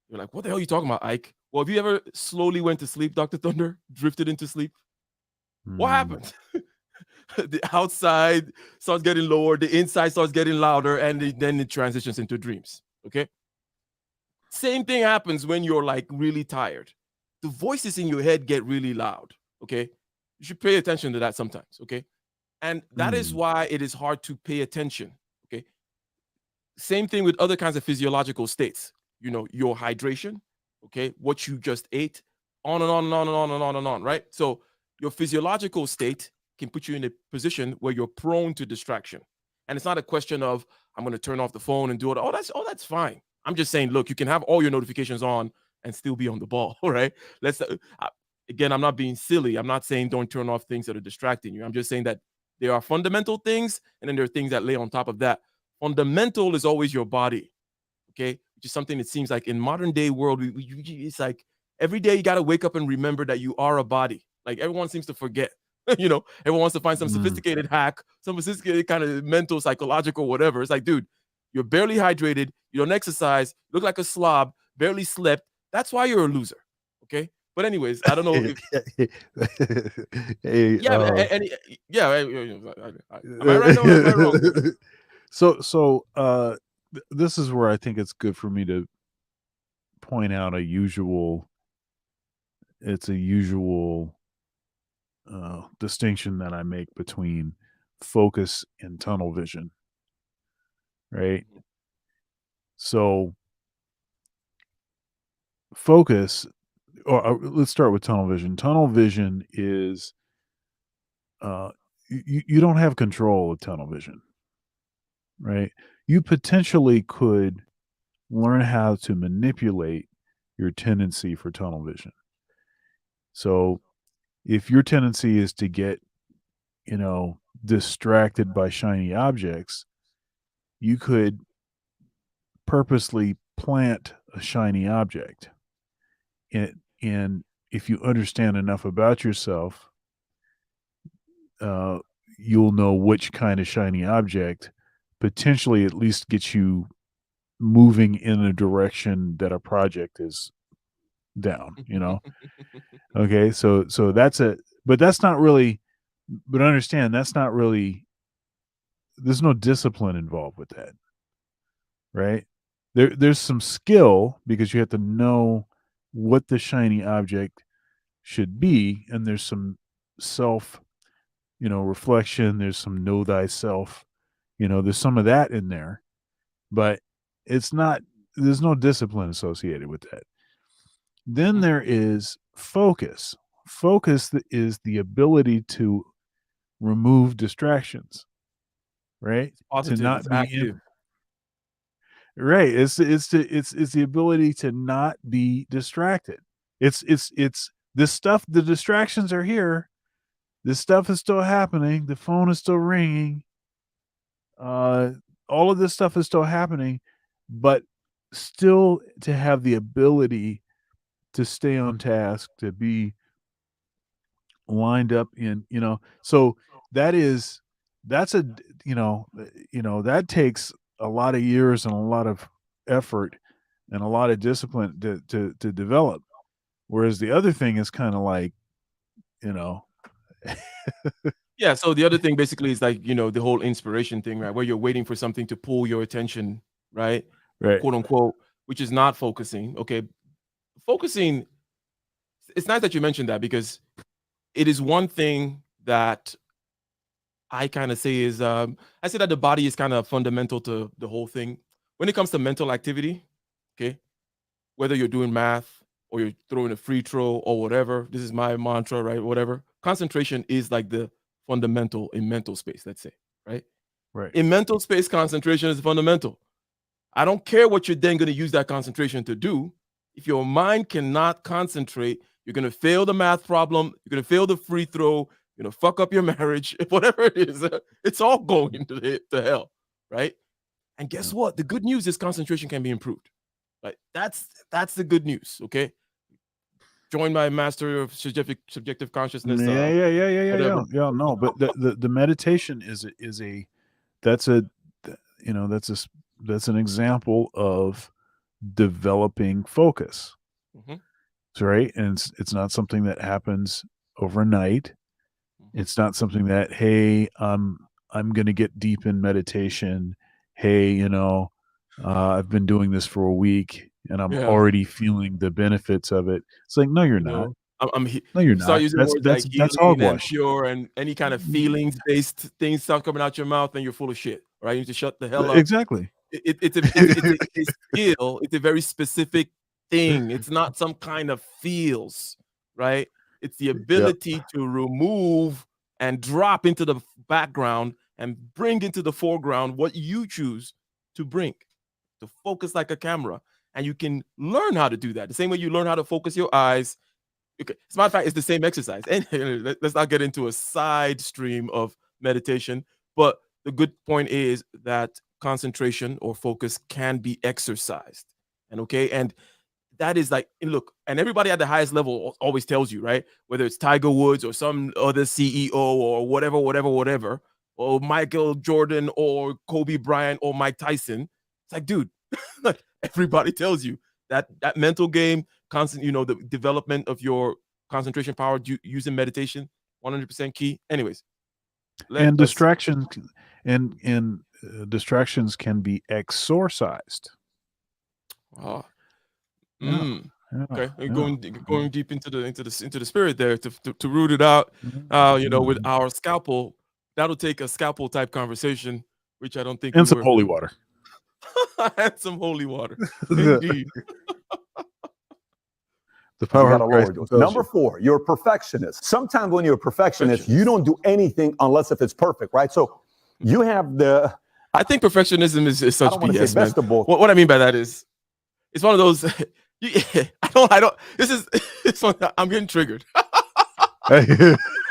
You're like, what the hell are you talking about, Ike? Well, have you ever slowly went to sleep, Dr. Thunder? Drifted into sleep? What happened? The outside starts getting lower, the inside starts getting louder, and then it transitions into dreams, okay? Same thing happens when you're like really tired. The voices in your head get really loud, okay? You should pay attention to that sometimes, okay? And that is why it is hard to pay attention, okay? Same thing with other kinds of physiological states. You know, your hydration, okay? What you just ate, on and on and on and on and on and on, right? So your physiological state can put you in a position where you're prone to distraction. And it's not a question of, I'm going to turn off the phone and do it. Oh, that's fine. I'm just saying, look, you can have all your notifications on and still be on the ball, right? Again, I'm not being silly. I'm not saying don't turn off things that are distracting you. I'm just saying that there are fundamental things, and then there are things that lay on top of that. Fundamental is always your body, okay? Which is something that seems like in modern day world, it's like every day you got to wake up and remember that you are a body. Like everyone seems to forget. You know, everyone wants to find some sophisticated hack, some sophisticated kind of mental, psychological, whatever. It's like, dude, you're barely hydrated, you don't exercise, look like a slob, barely slept. That's why you're a loser, okay? But anyways, I don't know if... Am I right or am I wrong? So this is where I think it's good for me to point out a usual distinction that I make between focus and tunnel vision, right? So focus, or let's start with tunnel vision. Tunnel vision is you don't have control of tunnel vision, right? You potentially could learn how to manipulate your tendency for tunnel vision. So if your tendency is to get, distracted by shiny objects, you could purposely plant a shiny object. And if you understand enough about yourself, you'll know which kind of shiny object potentially at least gets you moving in a direction that a project is down, Okay, so that's but that's not really, but understand that's not really, there's no discipline involved with that, right? There's some skill because you have to know what the shiny object should be, and there's some self reflection. There's some know thyself. There's some of that in there, but it's not. There's no discipline associated with that. Then there is focus. Focus is the ability to remove distractions, right? It's positive, To not it's be active. right. It's the ability to not be distracted. It's this stuff. The distractions are here. This stuff is still happening. The phone is still ringing. All of this stuff is still happening, but still to have the ability to stay on task, to be lined up in, so that's that takes a lot of years and a lot of effort and a lot of discipline to develop. Whereas the other thing is kind of like, Yeah, so the other thing basically is like, the whole inspiration thing, right? Where you're waiting for something to pull your attention, right? right. Quote unquote, which is not focusing. Okay. Focusing, it's nice that you mentioned that, because it is one thing that I kind of say is I say that the body is kind of fundamental to the whole thing. When it comes to mental activity, okay, whether you're doing math or you're throwing a free throw or whatever, this is my mantra, right? Whatever. Concentration is like the fundamental in mental space, let's say, right? Right. In mental space, concentration is fundamental. I don't care what you're then going to use that concentration to do. If your mind cannot concentrate, you're going to fail the math problem. You're going to fail the free throw. You're going to fuck up your marriage, whatever it is. It's all going to hell, right? And guess what? The good news is concentration can be improved. Right? That's the good news. Okay. Join my master of subjective consciousness. Yeah. No, but the meditation is that's an example of developing focus. Right. And it's not something that happens overnight. It's not something that, hey, I'm going to get deep in meditation. Hey, I've been doing this for a week and I'm already feeling the benefits of it. It's like, no, you're not. No, you're not. Start using words like that's healing and hogwash. pure and any kind of feelings-based things start coming out your mouth, and you're full of shit. Right? You need to shut the hell up. Exactly. It's a skill. It's a very specific thing. It's not some kind of feels, right? It's the ability to remove and drop into the background and bring into the foreground what you choose to bring, to focus like a camera. And you can learn how to do that. The same way you learn how to focus your eyes. Okay. As a matter of fact, it's the same exercise. And let's not get into a side stream of meditation. But the good point is that concentration or focus can be exercised. And that is like, look, and everybody at the highest level always tells you, right? Whether it's Tiger Woods or some other CEO or whatever, or Michael Jordan or Kobe Bryant or Mike Tyson. It's like, dude, like everybody tells you that mental game, constant, the development of your concentration power using meditation, 100% key. Anyways, distractions distractions can be exorcised. Okay, going deep into the spirit there to root it out. With our scalpel, that'll take a scalpel type conversation, which I don't think. And some holy water. And some holy water, indeed. The power of Christ. Number 4, you're a perfectionist. Sometimes when you're a perfectionist, you don't do anything unless if it's perfect, right? So you have the. I think perfectionism is such BS, man. Best of both. What I mean by that is, it's one of those. I don't. This is. It's one, I'm getting triggered. I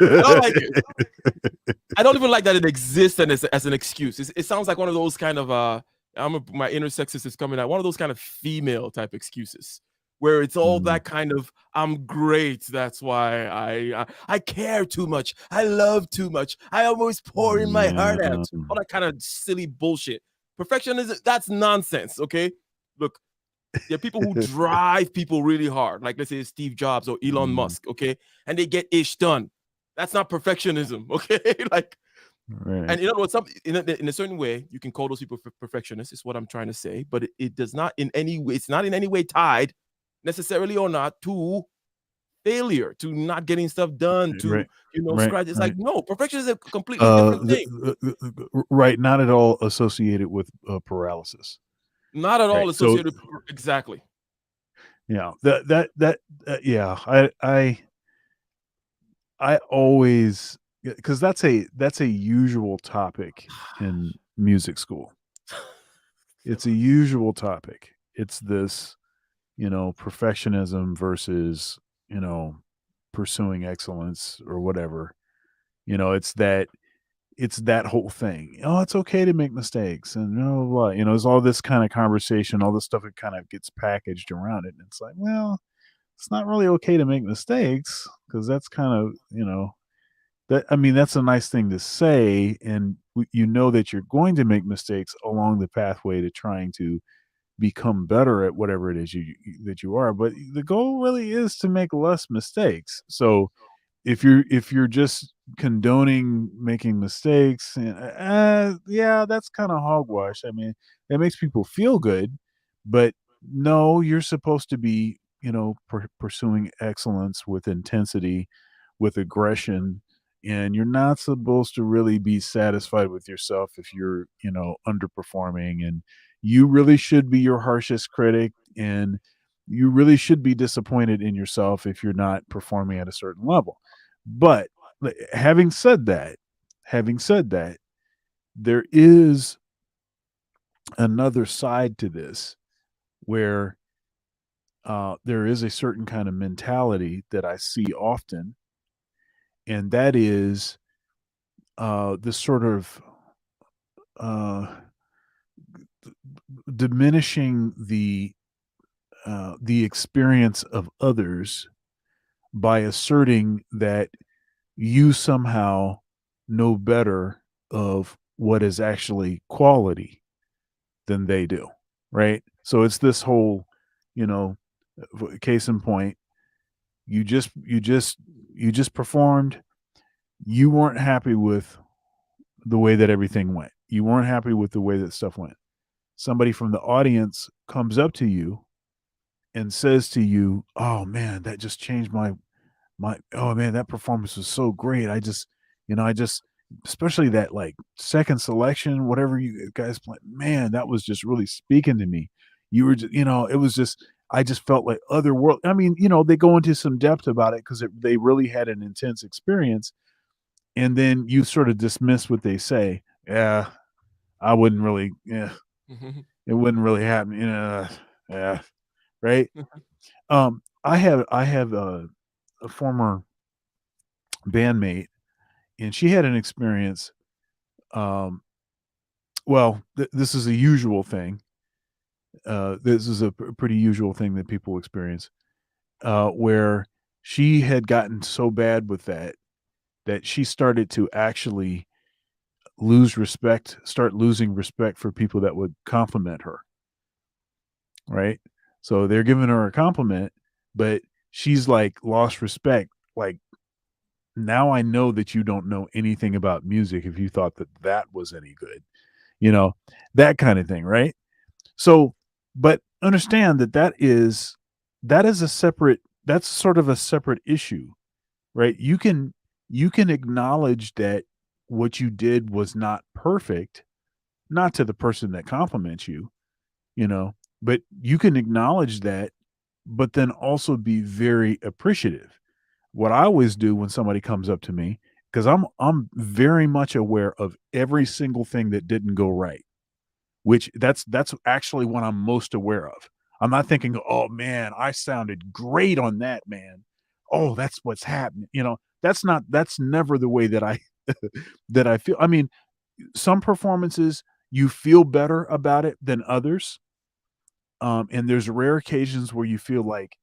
don't like it. I don't even like that it exists and as an excuse. It sounds like one of those kind of my inner sexist is coming out. One of those kind of female type excuses where it's all that kind of I'm great. That's why I care too much. I love too much. I always pour in my heart out. All that kind of silly bullshit. Perfectionism, that's nonsense. Okay, look. There are people who drive people really hard, like let's say Steve Jobs or Elon Musk, okay? And they get ish done. That's not perfectionism, okay? Right. And you know what? In a certain way, you can call those people perfectionists, is what I'm trying to say, but it does not in any way, it's not in any way tied, necessarily or not, to failure, to not getting stuff done, to Right. Right, scratch. It's right. like, no, perfection is a completely different thing. Right, not at all associated with paralysis. Not at all Right. So associated. Exactly. yeah, yeah, I always, because that's a usual topic in music school. It's a usual topic. It's this, perfectionism versus, pursuing excellence or whatever. It's that whole thing. Oh, it's okay to make mistakes and blah, blah, blah. There's all this kind of conversation, all this stuff that kind of gets packaged around it. And it's like, well, it's not really okay to make mistakes because that's kind of, that's a nice thing to say. And that you're going to make mistakes along the pathway to trying to become better at whatever it is that you are. But the goal really is to make less mistakes. So if you're just condoning making mistakes, yeah, that's kind of hogwash. I mean, it makes people feel good, but no, you're supposed to be, pursuing excellence with intensity, with aggression, and you're not supposed to really be satisfied with yourself if you're, underperforming, and you really should be your harshest critic, and you really should be disappointed in yourself if you're not performing at a certain level. But having said that, there is another side to this where there is a certain kind of mentality that I see often, and that is this sort of uh, diminishing the experience of others by asserting that you somehow know better of what is actually quality than they do, right? So it's this whole, case in point, you just performed, you weren't happy with the way that everything went. You weren't happy with the way that stuff went. Somebody from the audience comes up to you and says to you, "Oh man, that just changed oh man, that performance was so great. I just especially that like second selection, whatever you guys play, man, that was just really speaking to me. You were just, it was just I just felt like other world. I mean, they go into some depth about it because they really had an intense experience, and then you sort of dismiss what they say. Yeah, I wouldn't really. Yeah, it wouldn't really happen. Yeah, right. I have a former bandmate, and she had an experience. Um, well, this is a usual thing. This is a pretty usual thing that people experience, where she had gotten so bad with that she started to actually start losing respect for people that would compliment her. Right. So they're giving her a compliment, but she's like lost respect. Like, now I know that you don't know anything about music if you thought that was any good, that kind of thing. Right. So, but understand that is that's sort of a separate issue, right? You can acknowledge that what you did was not perfect, not to the person that compliments you, but you can acknowledge that, but then also be very appreciative. What I always do when somebody comes up to me, because I'm very much aware of every single thing that didn't go right, which that's actually what I'm most aware of. I'm not thinking, "Oh man, I sounded great on that, man. Oh, that's what's happening." That's never the way that I that I feel. I mean, some performances you feel better about it than others. And there's rare occasions where you feel like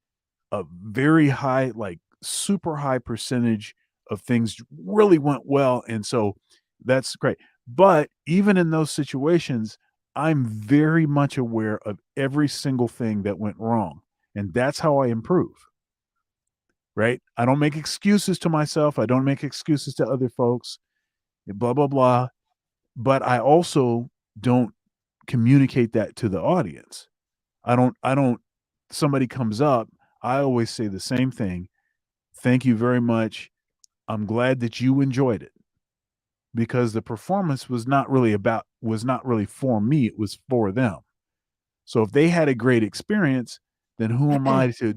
a very high, like super high percentage of things really went well. And so that's great. But even in those situations, I'm very much aware of every single thing that went wrong. And that's how I improve. Right. I don't make excuses to myself. I don't make excuses to other folks, blah, blah, blah. But I also don't communicate that to the audience. I don't, somebody comes up, I always say the same thing. Thank you very much. I'm glad that you enjoyed it, because the performance was not really for me. It was for them. So if they had a great experience, then who am I to,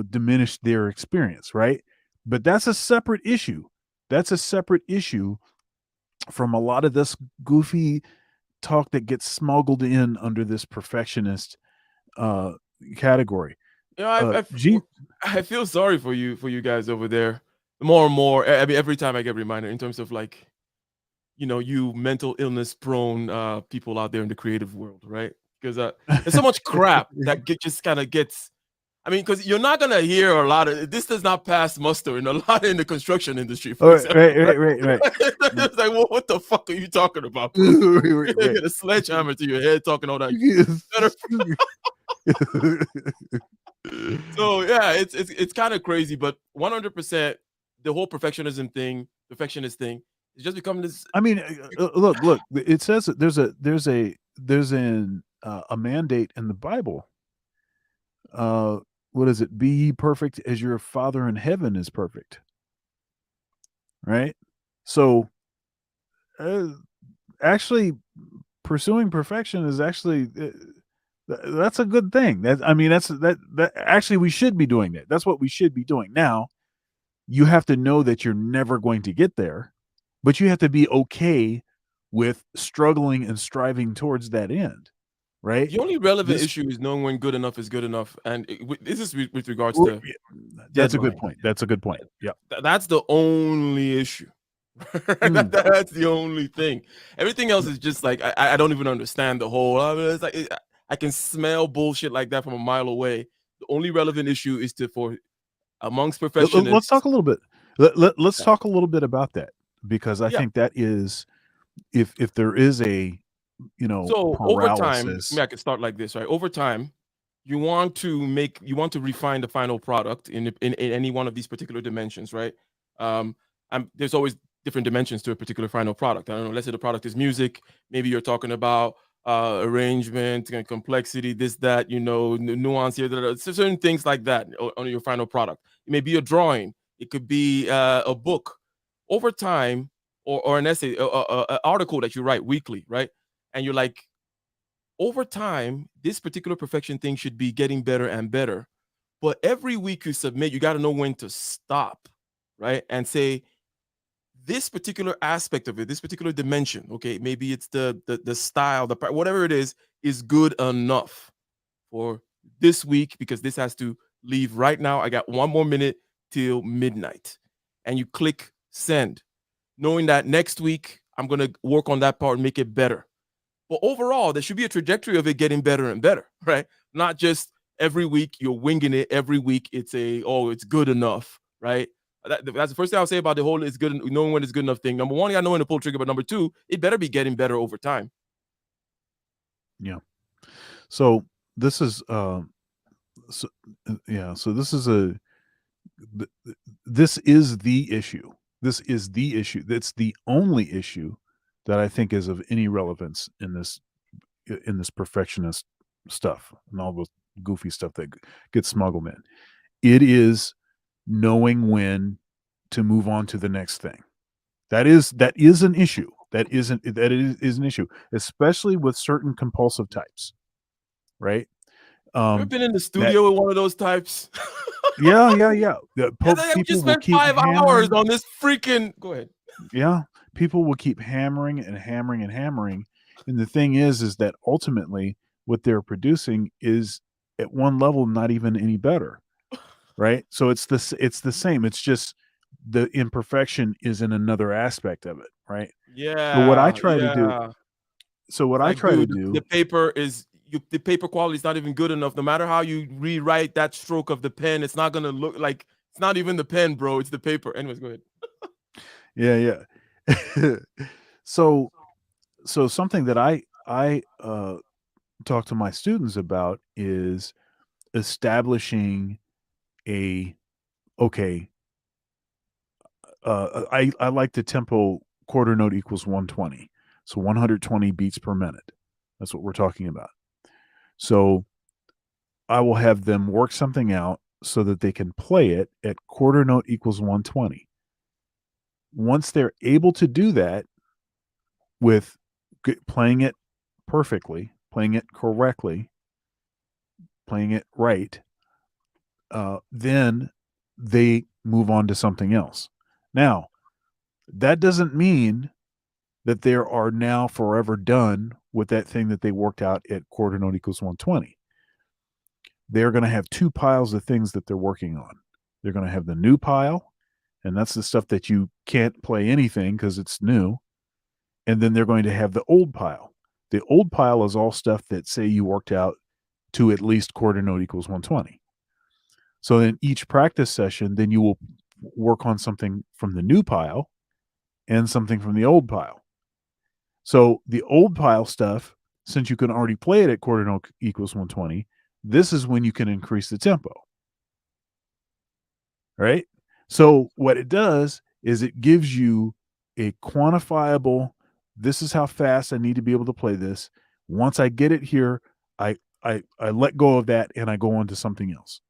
diminish their experience, right? But that's a separate issue. That's a separate issue from a lot of this goofy talk that gets smuggled in under this perfectionist category. I feel sorry for you guys over there. More and more, I mean, every time I get reminded in terms of like, you mental illness prone people out there in the creative world, right? Because there's so much crap that just kind of gets. I mean, because you're not gonna hear a lot of this. Does not pass muster in a lot in the construction industry, for example. Right. It's like, well, what the fuck are you talking about, bro? You're gonna get a sledgehammer to your head talking all that. So yeah, it's kind of crazy, but 100% the whole perfectionist thing is just becoming this. I mean, look. It says that there's a mandate in the Bible. What is it? Be ye perfect as your Father in heaven is perfect. Right. So, actually, pursuing perfection is actually that's a good thing. That actually we should be doing that. That's what we should be doing. Now, you have to know that you're never going to get there, but you have to be okay with struggling and striving towards that end, right? The only relevant issue is knowing when good enough is good enough, and this is with regards to. That's a good point. That's a good point. Yeah, that's the only issue. That's the only thing. Everything else is just like I don't even understand the whole. It's like I can smell bullshit like that from a mile away. The only relevant issue is for amongst perfectionists. Let's talk a little bit. Let's talk a little bit about that, because I think that is if there is a so paralysis. Over time, I can start like this, right? Over time, you want to refine the final product in any one of these particular dimensions, right? There's always different dimensions to a particular final product. I don't know. Let's say the product is music. Maybe you're talking about arrangement and complexity, this, that, nuance here, certain things like that on your final product. It may be a drawing. It could be a book. Over time, or an essay, an article that you write weekly, right? And you're like, over time, this particular perfection thing should be getting better and better. But every week you submit, you got to know when to stop, right? And say, this particular aspect of it, this particular dimension, okay, maybe it's the style, whatever it is good enough for this week, because this has to leave right now. I got 1 more minute till midnight. And you click send, knowing that next week I'm going to work on that part and make it better. But overall, there should be a trajectory of it getting better and better, right? Not just every week you're winging it. Every week it's it's good enough, right? That's the first thing I'll say about the whole it's good, knowing when it's good enough thing. Number one, you got to know when to pull trigger, but number two, it better be getting better over time. Yeah. So this is so this is the issue. This is the issue. That's the only issue that I think is of any relevance in this perfectionist stuff and all those goofy stuff that gets smuggled in. It is knowing when to move on to the next thing. That is an issue. That is an issue, especially with certain compulsive types, right? You ever been in the studio with one of those types? Yeah. People just spent 5 hours on this freaking. Go ahead. Yeah, people will keep hammering and hammering and hammering, and the thing is that ultimately what they're producing is at one level not even any better, right? So it's the same. It's just the imperfection is in another aspect of it, right? Yeah. So what I try to do. So what I try to do. The paper quality is not even good enough. No matter how you rewrite that stroke of the pen, it's not gonna look like it's not even the pen, bro. It's the paper. Anyways, go ahead. Yeah. So something that I talk to my students about is establishing I like the tempo quarter note equals 120. So 120 beats per minute. That's what we're talking about. So I will have them work something out so that they can play it at quarter note equals 120. Once they're able to do that with playing it perfectly, playing it correctly, playing it right, then they move on to something else. Now, that doesn't mean that they are now forever done with that thing that they worked out at quarter note equals 120. They're going to have two piles of things that they're working on. They're going to have the new pile, and that's the stuff that you can't play anything because it's new. And then they're going to have the old pile. The old pile is all stuff that, say, you worked out to at least quarter note equals 120. So in each practice session, then you will work on something from the new pile and something from the old pile. So the old pile stuff, since you can already play it at quarter note equals 120, this is when you can increase the tempo. Right? So what it does is it gives you a quantifiable, this is how fast I need to be able to play this. Once I get it here, I let go of that and I go on to something else.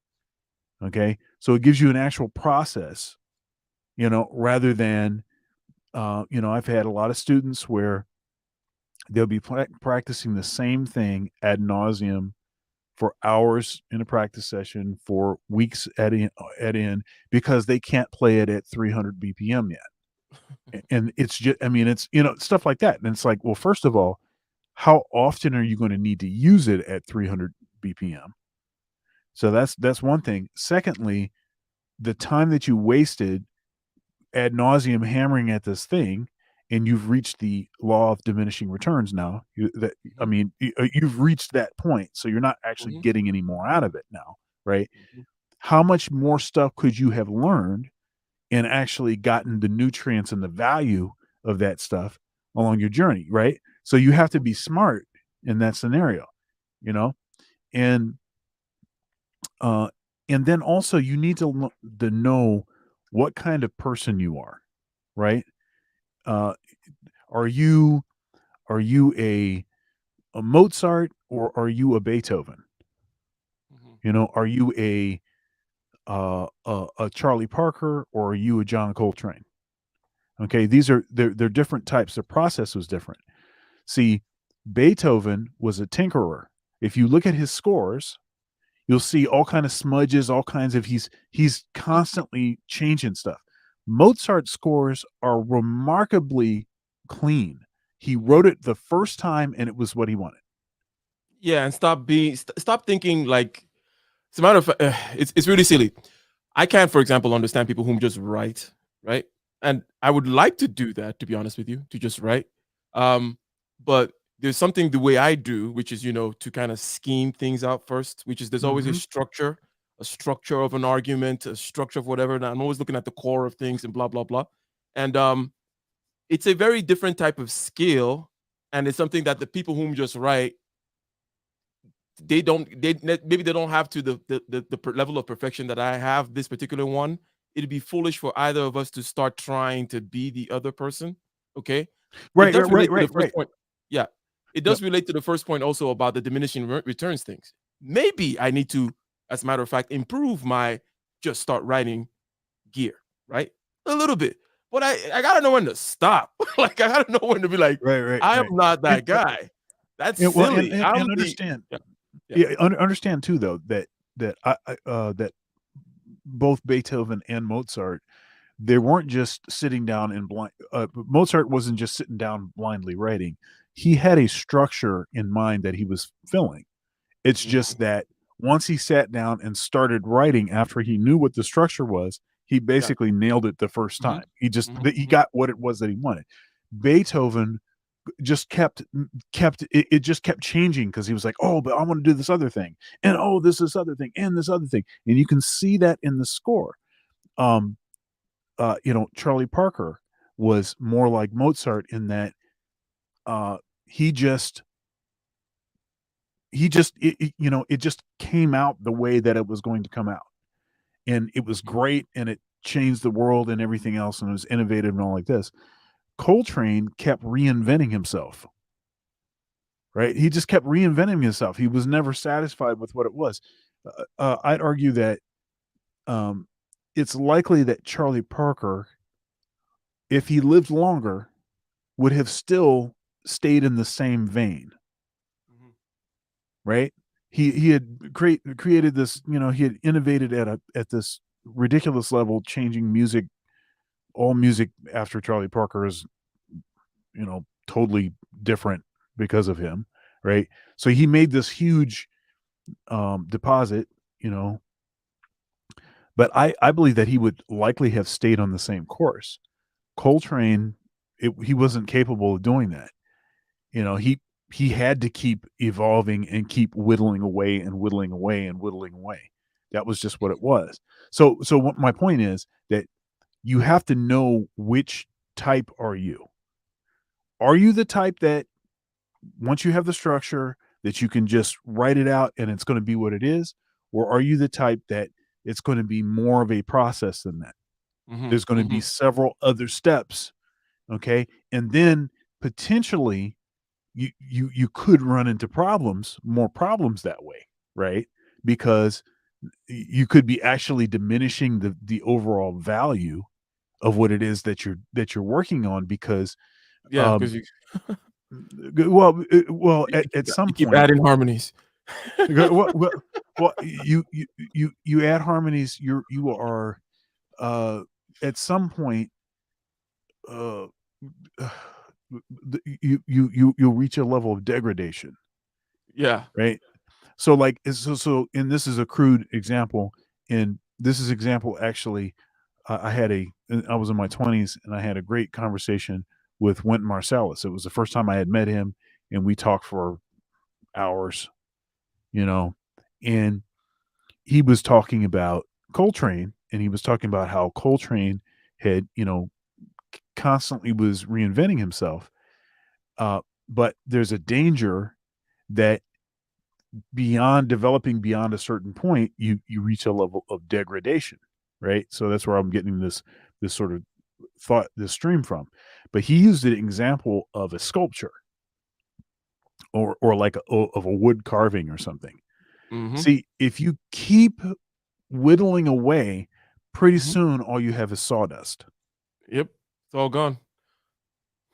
Okay? So it gives you an actual process, rather than, I've had a lot of students where they'll be practicing the same thing ad nauseum for hours in a practice session, for weeks at end, because they can't play it at 300 BPM yet. And it's just, it's, stuff like that. And it's like, well, first of all, how often are you going to need to use it at 300 BPM? So that's one thing. Secondly, the time that you wasted ad nauseum hammering at this thing, and you've reached the law of diminishing returns now. You've reached that point, so you're not actually getting any more out of it now, right? How much more stuff could you have learned and actually gotten the nutrients and the value of that stuff along your journey, right? So you have to be smart in that scenario, and then also you need to know what kind of person you are, right? Are you a Mozart, or are you a Beethoven? Are you a Charlie Parker, or are you a John Coltrane? Okay, they're different types. Their process was different. See, Beethoven was a tinkerer. If you look at his scores, you'll see all kind of smudges, all kinds of he's constantly changing stuff. Mozart's scores are remarkably clean. He wrote it the first time and it was what he wanted. Yeah, and stop thinking like, as a matter of fact, it's really silly. I can't, for example, understand people who just write, right? And I would like to do that, to be honest with you, to just write. But there's something the way I do, which is, to kind of scheme things out first, which is there's always a structure of an argument, a structure of whatever. And I'm always looking at the core of things and blah, blah, blah. And it's a very different type of skill. And it's something that the people whom just write, maybe they don't have to the level of perfection that I have this particular one. It'd be foolish for either of us to start trying to be the other person. Okay. Right. Point. Yeah. It does relate to the first point also about the diminishing returns things. Maybe I need to, as a matter of fact, improve my just start writing gear, right? A little bit. But I gotta know when to stop. Like, I gotta know when to be like, I am not that guy. That's silly. And understand. Understand too, though, that both Beethoven and Mozart, they weren't just sitting down and blind. Mozart wasn't just sitting down blindly writing. He had a structure in mind that he was filling. It's just that once he sat down and started writing after he knew what the structure was, he basically nailed it the first time. He got what it was that he wanted. Beethoven just kept it just kept changing because he was like, oh, but I want to do this other thing, and oh, this other thing, and this other thing, and you can see that in the score. Charlie Parker was more like Mozart in that it just came out the way that it was going to come out, and it was great, and it changed the world and everything else, and it was innovative and all like this. Coltrane kept reinventing himself, right? He just kept reinventing himself. He was never satisfied with what it was. I'd argue that it's likely that Charlie Parker, if he lived longer, would have still stayed in the same vein, right? He had created this, he had innovated at this ridiculous level, changing music. All music after Charlie Parker is, totally different because of him, right? So he made this huge deposit, but I believe that he would likely have stayed on the same course. Coltrane, he wasn't capable of doing that. He had to keep evolving and keep whittling away and whittling away and whittling away. That was just what it was. So what my point is that you have to know which type are you. Are you the type that once you have the structure that you can just write it out and it's going to be what it is? Or are you the type that it's going to be more of a process than that? There's going to be several other steps. Okay. And then potentially you could run into more problems that way, right? Because you could be actually diminishing the overall value of what it is that you're working on, because because you at some keep point, adding harmonies. well, you add harmonies. You are at some point you'll reach a level of degradation. Yeah. Right. So and this is a crude example, and this is example actually. I was in my 20s and I had a great conversation with Wynton Marsalis. It was the first time I had met him, and we talked for hours, and he was talking about Coltrane, and he was talking about how Coltrane had, constantly was reinventing himself. But there's a danger that developing beyond a certain point, you reach a level of degradation, right? So that's where I'm getting this sort of thought, this stream from. But he used an example of a sculpture or like of a wood carving or something. See, if you keep whittling away, pretty soon all you have is sawdust. Yep, it's all gone.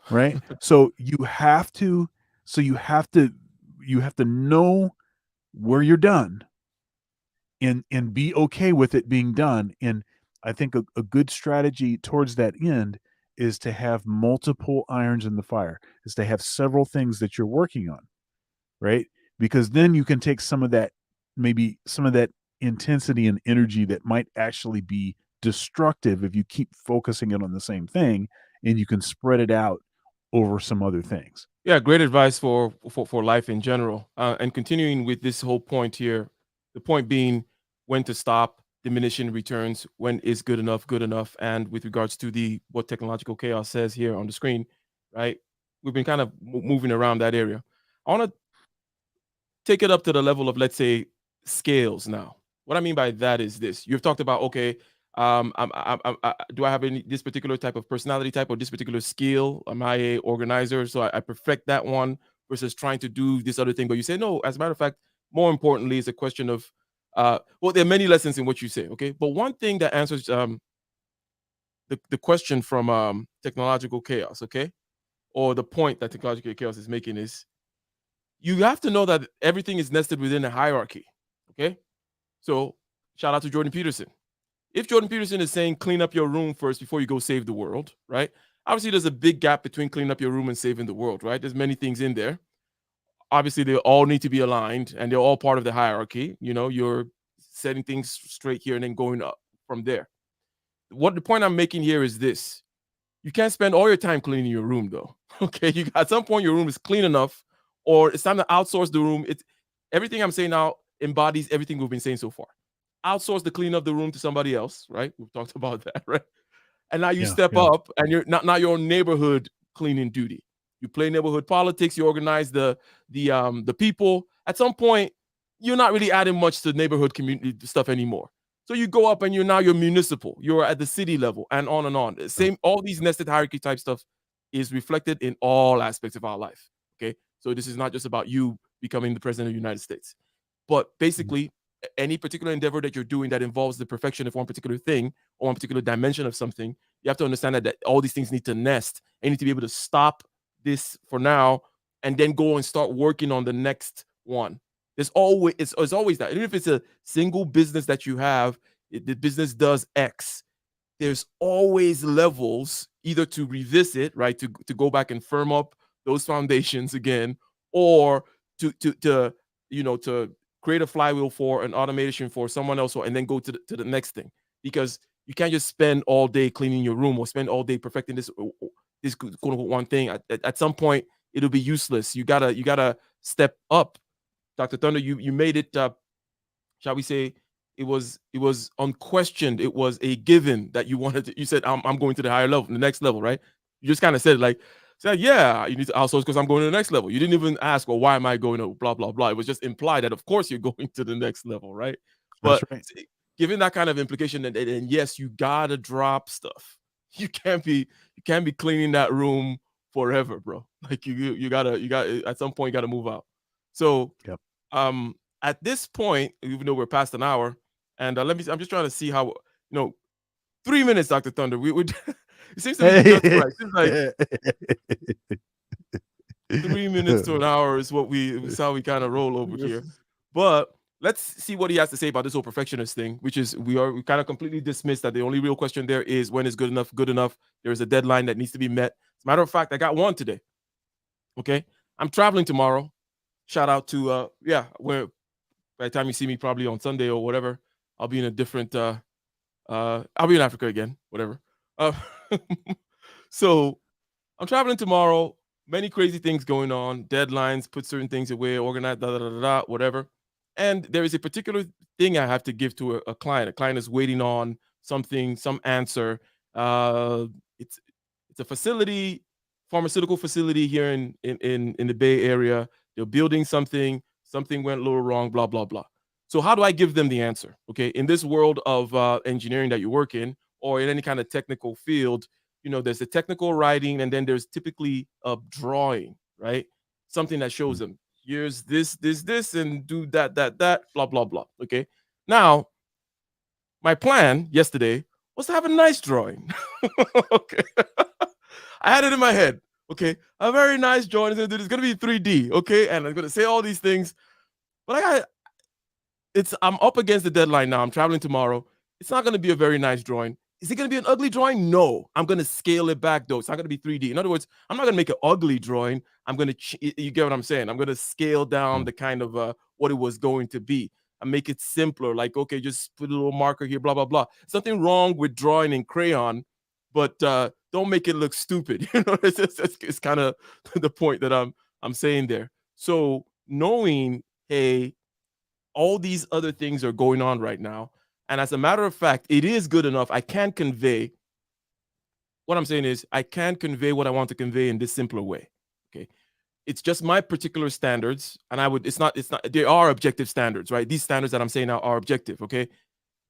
Right? So you have to know where you're done and be okay with it being done. And I think a good strategy towards that end is to have multiple irons in the fire, is to have several things that you're working on, right? Because then you can take some of that intensity and energy that might actually be destructive if you keep focusing it on the same thing, and you can spread it out over some other things. Yeah, great advice for life in general. And continuing with this whole point here, the point being when to stop, diminishing returns, when is good enough, and with regards to what technological chaos says here on the screen, right? We've been kind of moving around that area. I want to take it up to the level of, let's say, scales now. What I mean by that is this: you've talked about, okay, do I have this particular type of personality type or this particular skill? Am I a organizer? So I perfect that one versus trying to do this other thing. But you say, no, as a matter of fact, more importantly, it's a question of, well, there are many lessons in what you say, okay? But one thing that answers the question from technological chaos, okay? Or the point that technological chaos is making is, you have to know that everything is nested within a hierarchy, okay? So shout out to Jordan Peterson. If Jordan Peterson is saying clean up your room first before you go save the world, right? Obviously, there's a big gap between cleaning up your room and saving the world, right? There's many things in there. Obviously, they all need to be aligned, and they're all part of the hierarchy. You're setting things straight here and then going up from there. What the point I'm making here is this: you can't spend all your time cleaning your room, though. Okay, at some point your room is clean enough, or it's time to outsource the room. Everything I'm saying now embodies everything we've been saying so far. Outsource the cleaning of the room to somebody else, right? We've talked about that, right? And now you step up, and you're not your neighborhood cleaning duty. You play neighborhood politics. You organize the people. At some point, you're not really adding much to neighborhood community stuff anymore. So you go up, and you're municipal. You're at the city level, and on and on. All these nested hierarchy type stuff is reflected in all aspects of our life. Okay, so this is not just about you becoming the president of the United States, but basically any particular endeavor that you're doing that involves the perfection of one particular thing or one particular dimension of something, you have to understand that all these things need to nest. And you need to be able to stop this for now and then go and start working on the next one. There's always it's always that. Even if it's a single business that you have, the business does X. There's always levels either to revisit, right, to go back and firm up those foundations again, or to create a flywheel for an automation for someone else, and then go to the next thing. Because you can't just spend all day cleaning your room or spend all day perfecting this quote unquote one thing. At some point, it'll be useless. You gotta step up. Dr. Thunder, you made it. Shall we say? It was unquestioned. It was a given that you wanted to. You said, I'm going to the higher level, the next level, right? You just kind of said yeah, you need to outsource because I'm going to the next level. You didn't even ask, well, why am I going to blah, blah, blah. It was just implied that, of course, you're going to the next level, right? But That's right. given that kind of implication, and yes, you gotta drop stuff. You can't be cleaning that room forever, bro. Like you gotta at some point you gotta move out. So Yep. At this point, even though we're past an hour, and I'm just trying to see how 3 minutes, Dr. Thunder. We would. It seems to be just right. It seems like 3 minutes to an hour is how we kind of roll over here. But let's see what he has to say about this whole perfectionist thing, which is we kind of completely dismissed that the only real question there is when is good enough good enough. There's a deadline that needs to be met. As a matter of fact, I got one today. Okay, I'm traveling tomorrow. Shout out to where by the time you see me probably on Sunday or whatever, I'll be in a different I'll be in Africa again, whatever. So I'm traveling tomorrow. Many crazy things going on, deadlines, put certain things away, organize, whatever. And there is a particular thing I have to give to a client. A client is waiting on something, some answer. It's a facility, pharmaceutical facility here in the Bay Area. They're building something went a little wrong, blah, blah, blah. So how do I give them the answer? Okay, in this world of engineering that you work in, or in any kind of technical field, there's the technical writing, and then there's typically a drawing, right? Something that shows them, here's this, and do that, blah, blah, blah. Okay. Now, my plan yesterday was to have a nice drawing. Okay. I had it in my head. Okay. A very nice drawing. It's going to be 3D. Okay. And I'm going to say all these things, but I'm up against the deadline now. I'm traveling tomorrow. It's not going to be a very nice drawing. Is it going to be an ugly drawing? No. I'm going to scale it back, though. It's not going to be 3D. In other words, I'm not going to make an ugly drawing. I'm going to, you get what I'm saying? I'm going to scale down the kind of what it was going to be and make it simpler. Like, okay, just put a little marker here, blah, blah, blah. Something wrong with drawing in crayon, but don't make it look stupid. It's kind of the point that I'm saying there. So knowing, hey, all these other things are going on right now. And as a matter of fact, it is good enough. I can convey what I'm saying is I can convey what I want to convey in this simpler way. Okay. It's just my particular standards. And it's not, there are objective standards, right? These standards that I'm saying now are objective. Okay.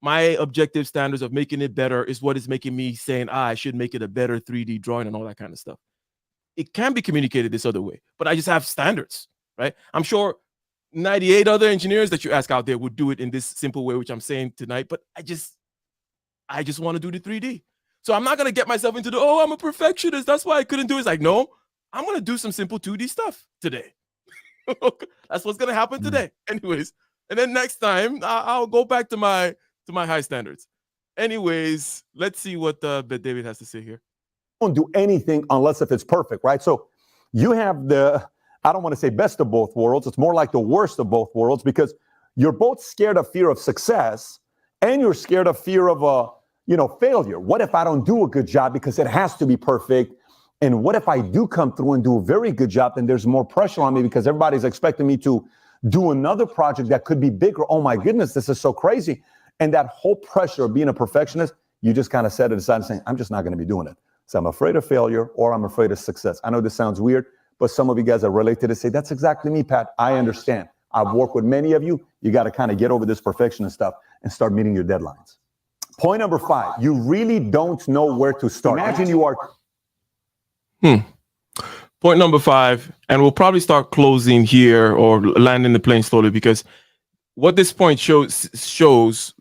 My objective standards of making it better is what is making me saying, I should make it a better 3D drawing and all that kind of stuff. It can be communicated this other way, but I just have standards, right? I'm sure 98 other engineers that you ask out there would do it in this simple way, which I'm saying tonight, but I just want to do the 3D. So I'm not going to get myself into I'm a perfectionist. That's why I couldn't do it. It's like, no, I'm going to do some simple 2D stuff today. That's what's going to happen today. Anyways. And then next time I'll go back to my high standards. Anyways, let's see what David has to say here. Don't do anything unless if it's perfect, right? So you have I don't want to say best of both worlds. It's more like the worst of both worlds because you're both scared of fear of success and you're scared of fear of failure. What if I don't do a good job because it has to be perfect? And what if I do come through and do a very good job, then there's more pressure on me because everybody's expecting me to do another project that could be bigger. Oh my goodness, this is so crazy. And that whole pressure of being a perfectionist, you just kind of set it aside and saying, I'm just not going to be doing it. So I'm afraid of failure or I'm afraid of success. I know this sounds weird, but some of you guys are related to say, that's exactly me, Pat. I understand. I've worked with many of you. You got to kind of get over this perfectionist stuff and start meeting your deadlines. Point number 5, you really don't know where to start. Imagine you are. Point number 5, and we'll probably start closing here or landing the plane slowly because what this point shows,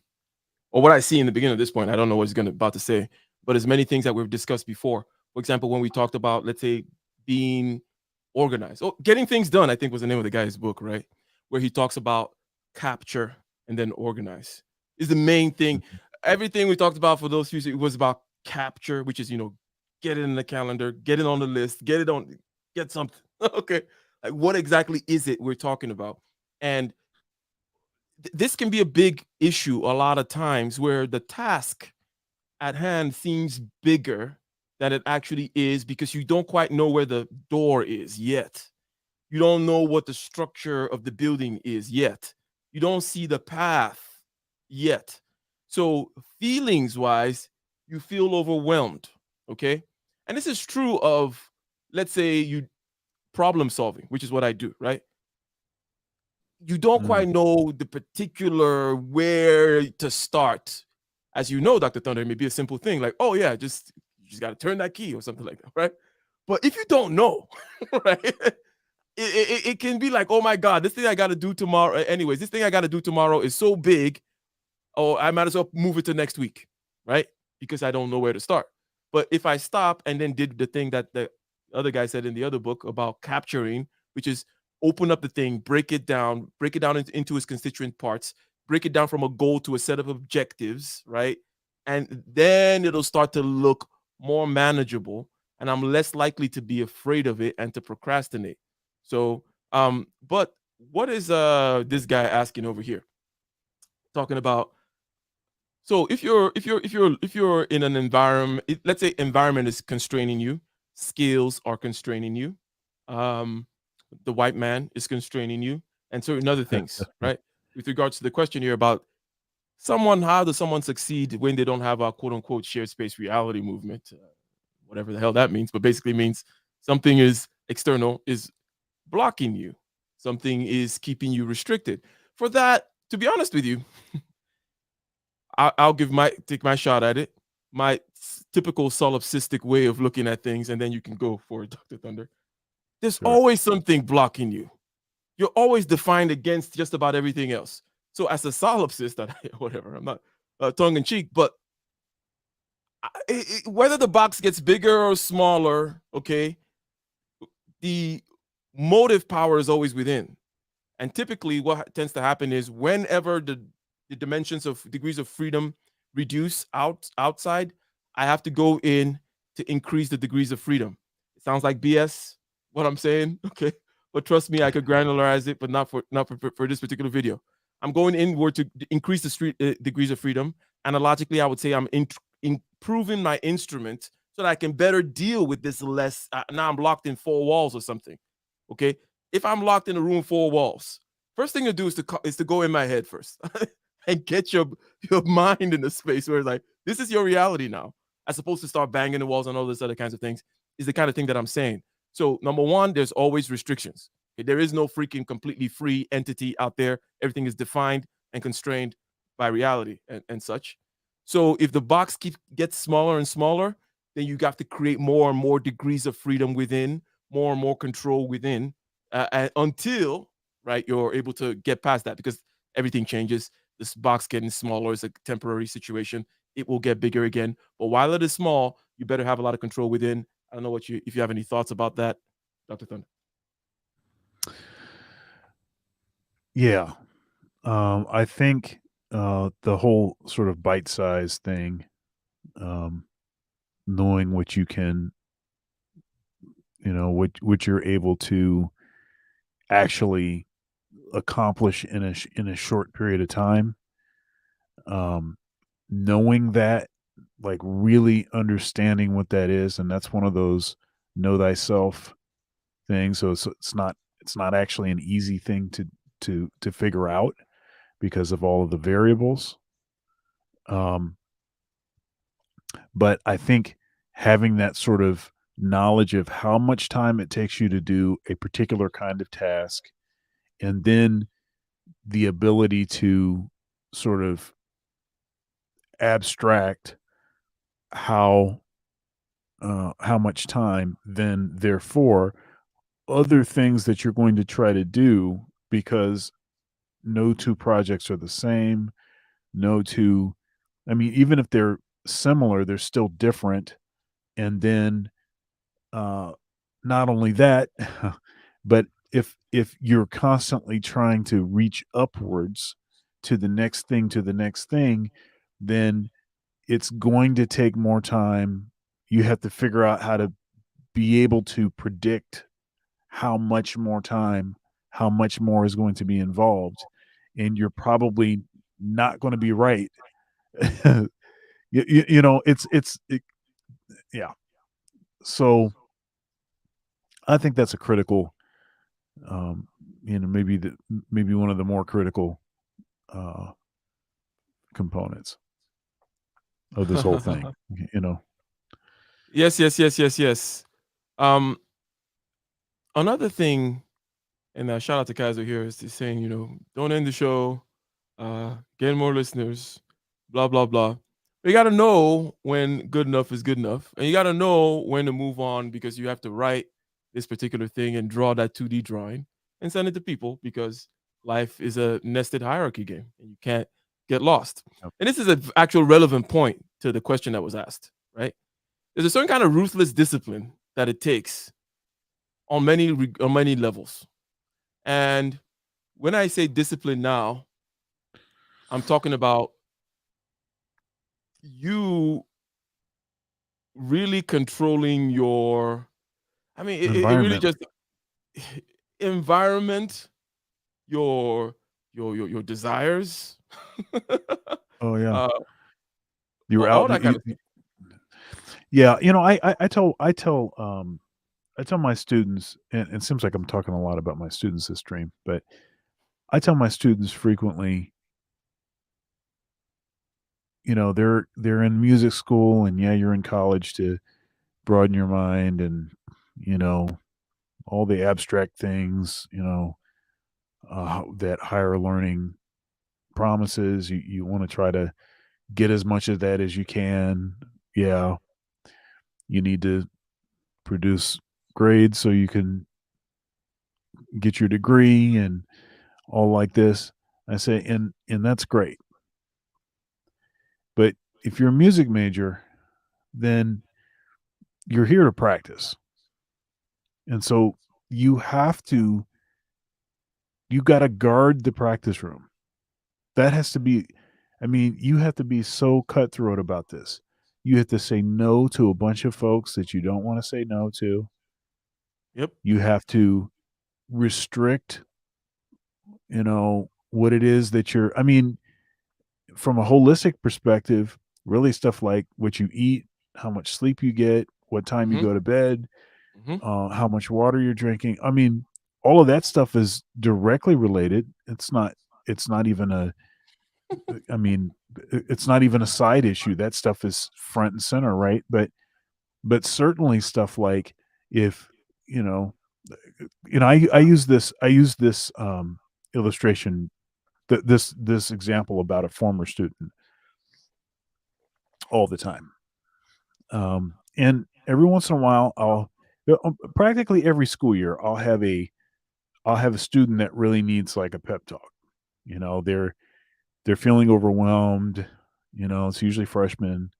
or what I see in the beginning of this point, I don't know what he's about to say, but as many things that we've discussed before. For example, when we talked about, let's say, being organized, getting things done, I think was the name of the guy's book, right? Where he talks about capture and then organize is the main thing. Everything we talked about for those few, it was about capture, which is, get it in the calendar, get it on the list, get something. Okay. Like, what exactly is it we're talking about? And this can be a big issue a lot of times, where the task at hand seems bigger than it actually is, because you don't quite know where the door is yet. You don't know what the structure of the building is yet. You don't see the path yet. So feelings wise, you feel overwhelmed. Okay. And this is true of, let's say, you problem solving, which is what I do, right? You don't quite know the particular where to start. As you know, Dr. Thunder, it may be a simple thing like, oh yeah, you just got to turn that key or something like that, right? But if you don't know, right, it can be like, oh my God, this thing I got to do tomorrow. Anyways, this thing I got to do tomorrow is so big, oh, I might as well move it to next week, right? Because I don't know where to start. But if I stop and then did the thing that the other guy said in the other book about capturing, which is open up the thing, break it down into its constituent parts, break it down from a goal to a set of objectives, right? And then it'll start to look more manageable, and I'm less likely to be afraid of it and to procrastinate. So, but what is this guy asking over here? Talking about, so if you're in an environment, let's say environment is constraining you, skills are constraining you, the white man is constraining you, and certain other things, right? With regards to the question here about how does someone succeed when they don't have a quote unquote shared space reality movement, whatever the hell that means, but basically means something is external, is blocking you, something is keeping you restricted. For that, to be honest with you, I'll take my shot at it. My typical solipsistic way of looking at things, and then you can go for it, Dr. Thunder. There's always something blocking you. You're always defined against just about everything else. So as a solipsist, whatever, I'm not tongue in cheek, but whether the box gets bigger or smaller, okay, the motive power is always within. And typically what tends to happen is whenever the dimensions of degrees of freedom reduce outside, I have to go in to increase the degrees of freedom. It sounds like BS, what I'm saying, okay? But trust me, I could granularize it, but not for this particular video. I'm going inward to increase the degrees of freedom. Analogically, I would say I'm improving my instrument so that I can better deal with this less. Now I'm locked in 4 walls or something, okay? If I'm locked in a room 4 walls, first thing to do is to go in my head first and get your mind in a space where it's like, this is your reality now, as opposed to start banging the walls and all those other kinds of things, is the kind of thing that I'm saying. So number one, there's always restrictions. Okay? There is no freaking completely free entity out there. Everything is defined and constrained by reality and such. So if the box gets smaller and smaller, then you have to create more and more degrees of freedom within, more and more control within, until, right, you're able to get past that, because everything changes. This box getting smaller is a temporary situation. It will get bigger again. But while it is small, you better have a lot of control within. I don't know if you have any thoughts about that, Dr. Thunder. Yeah. I think the whole sort of bite-size thing, knowing what you can, what you're able to actually accomplish in a short period of time, knowing that, like really understanding what that is, and that's one of those know thyself things. So it's not actually an easy thing to figure out because of all of the variables. But I think having that sort of knowledge of how much time it takes you to do a particular kind of task, and then the ability to sort of abstract how much time, then therefore other things that you're going to try to do, because no two projects are the same. No two, I mean, even if they're similar, they're still different. And then not only that, but if you're constantly trying to reach upwards to the next thing, then it's going to take more time. You have to figure out how to be able to predict how much more time, how much more is going to be involved, and you're probably not going to be right. You know, yeah. So I think that's a critical, you know, maybe one of the more critical components of this whole thing. You know, Yes. Another thing, and shout out to Kaiser here, is just saying, don't end the show, get more listeners, blah blah blah. You got to know when good enough is good enough, and you got to know when to move on, because you have to write this particular thing and draw that 2D drawing and send it to people, because life is a nested hierarchy game and you can't get lost. Yep. And this is an actual relevant point to the question that was asked, right? There's a certain kind of ruthless discipline that it takes on many levels. And when I say discipline now, I'm talking about you really controlling your, it really environment. just environment, your desires. Oh yeah, uh, you were all out. that kind of stuff. Yeah, you know, I tell my students, and it seems like I'm talking a lot about my students this stream, but I tell my students frequently, you know, they're in music school, and yeah, you're in college to broaden your mind, and you know, all the abstract things, you know, that higher learning promises. You want to try to get as much of that as you can. Yeah, you need to produce grades so you can get your degree and all like this. I say, and that's great. But if you're a music major, then you're here to practice. And so you got to guard the practice room. That has to be, I mean, you have to be so cutthroat about this. You have to say no to a bunch of folks that you don't want to say no to. Yep. You have to restrict, you know, what it is that you're, I mean, from a holistic perspective, really stuff like what you eat, how much sleep you get, what time you Mm-hmm. go to bed, Mm-hmm. how much water you're drinking. I mean, all of that stuff is directly related. It's not even a, I mean, it's not even a side issue. That stuff is front and center, right? But certainly stuff like, if, you know, I use this illustration, this example about a former student all the time. And every once in a while, practically every school year, I'll have a student that really needs like a pep talk. You know, they're feeling overwhelmed. You know, it's usually freshmen.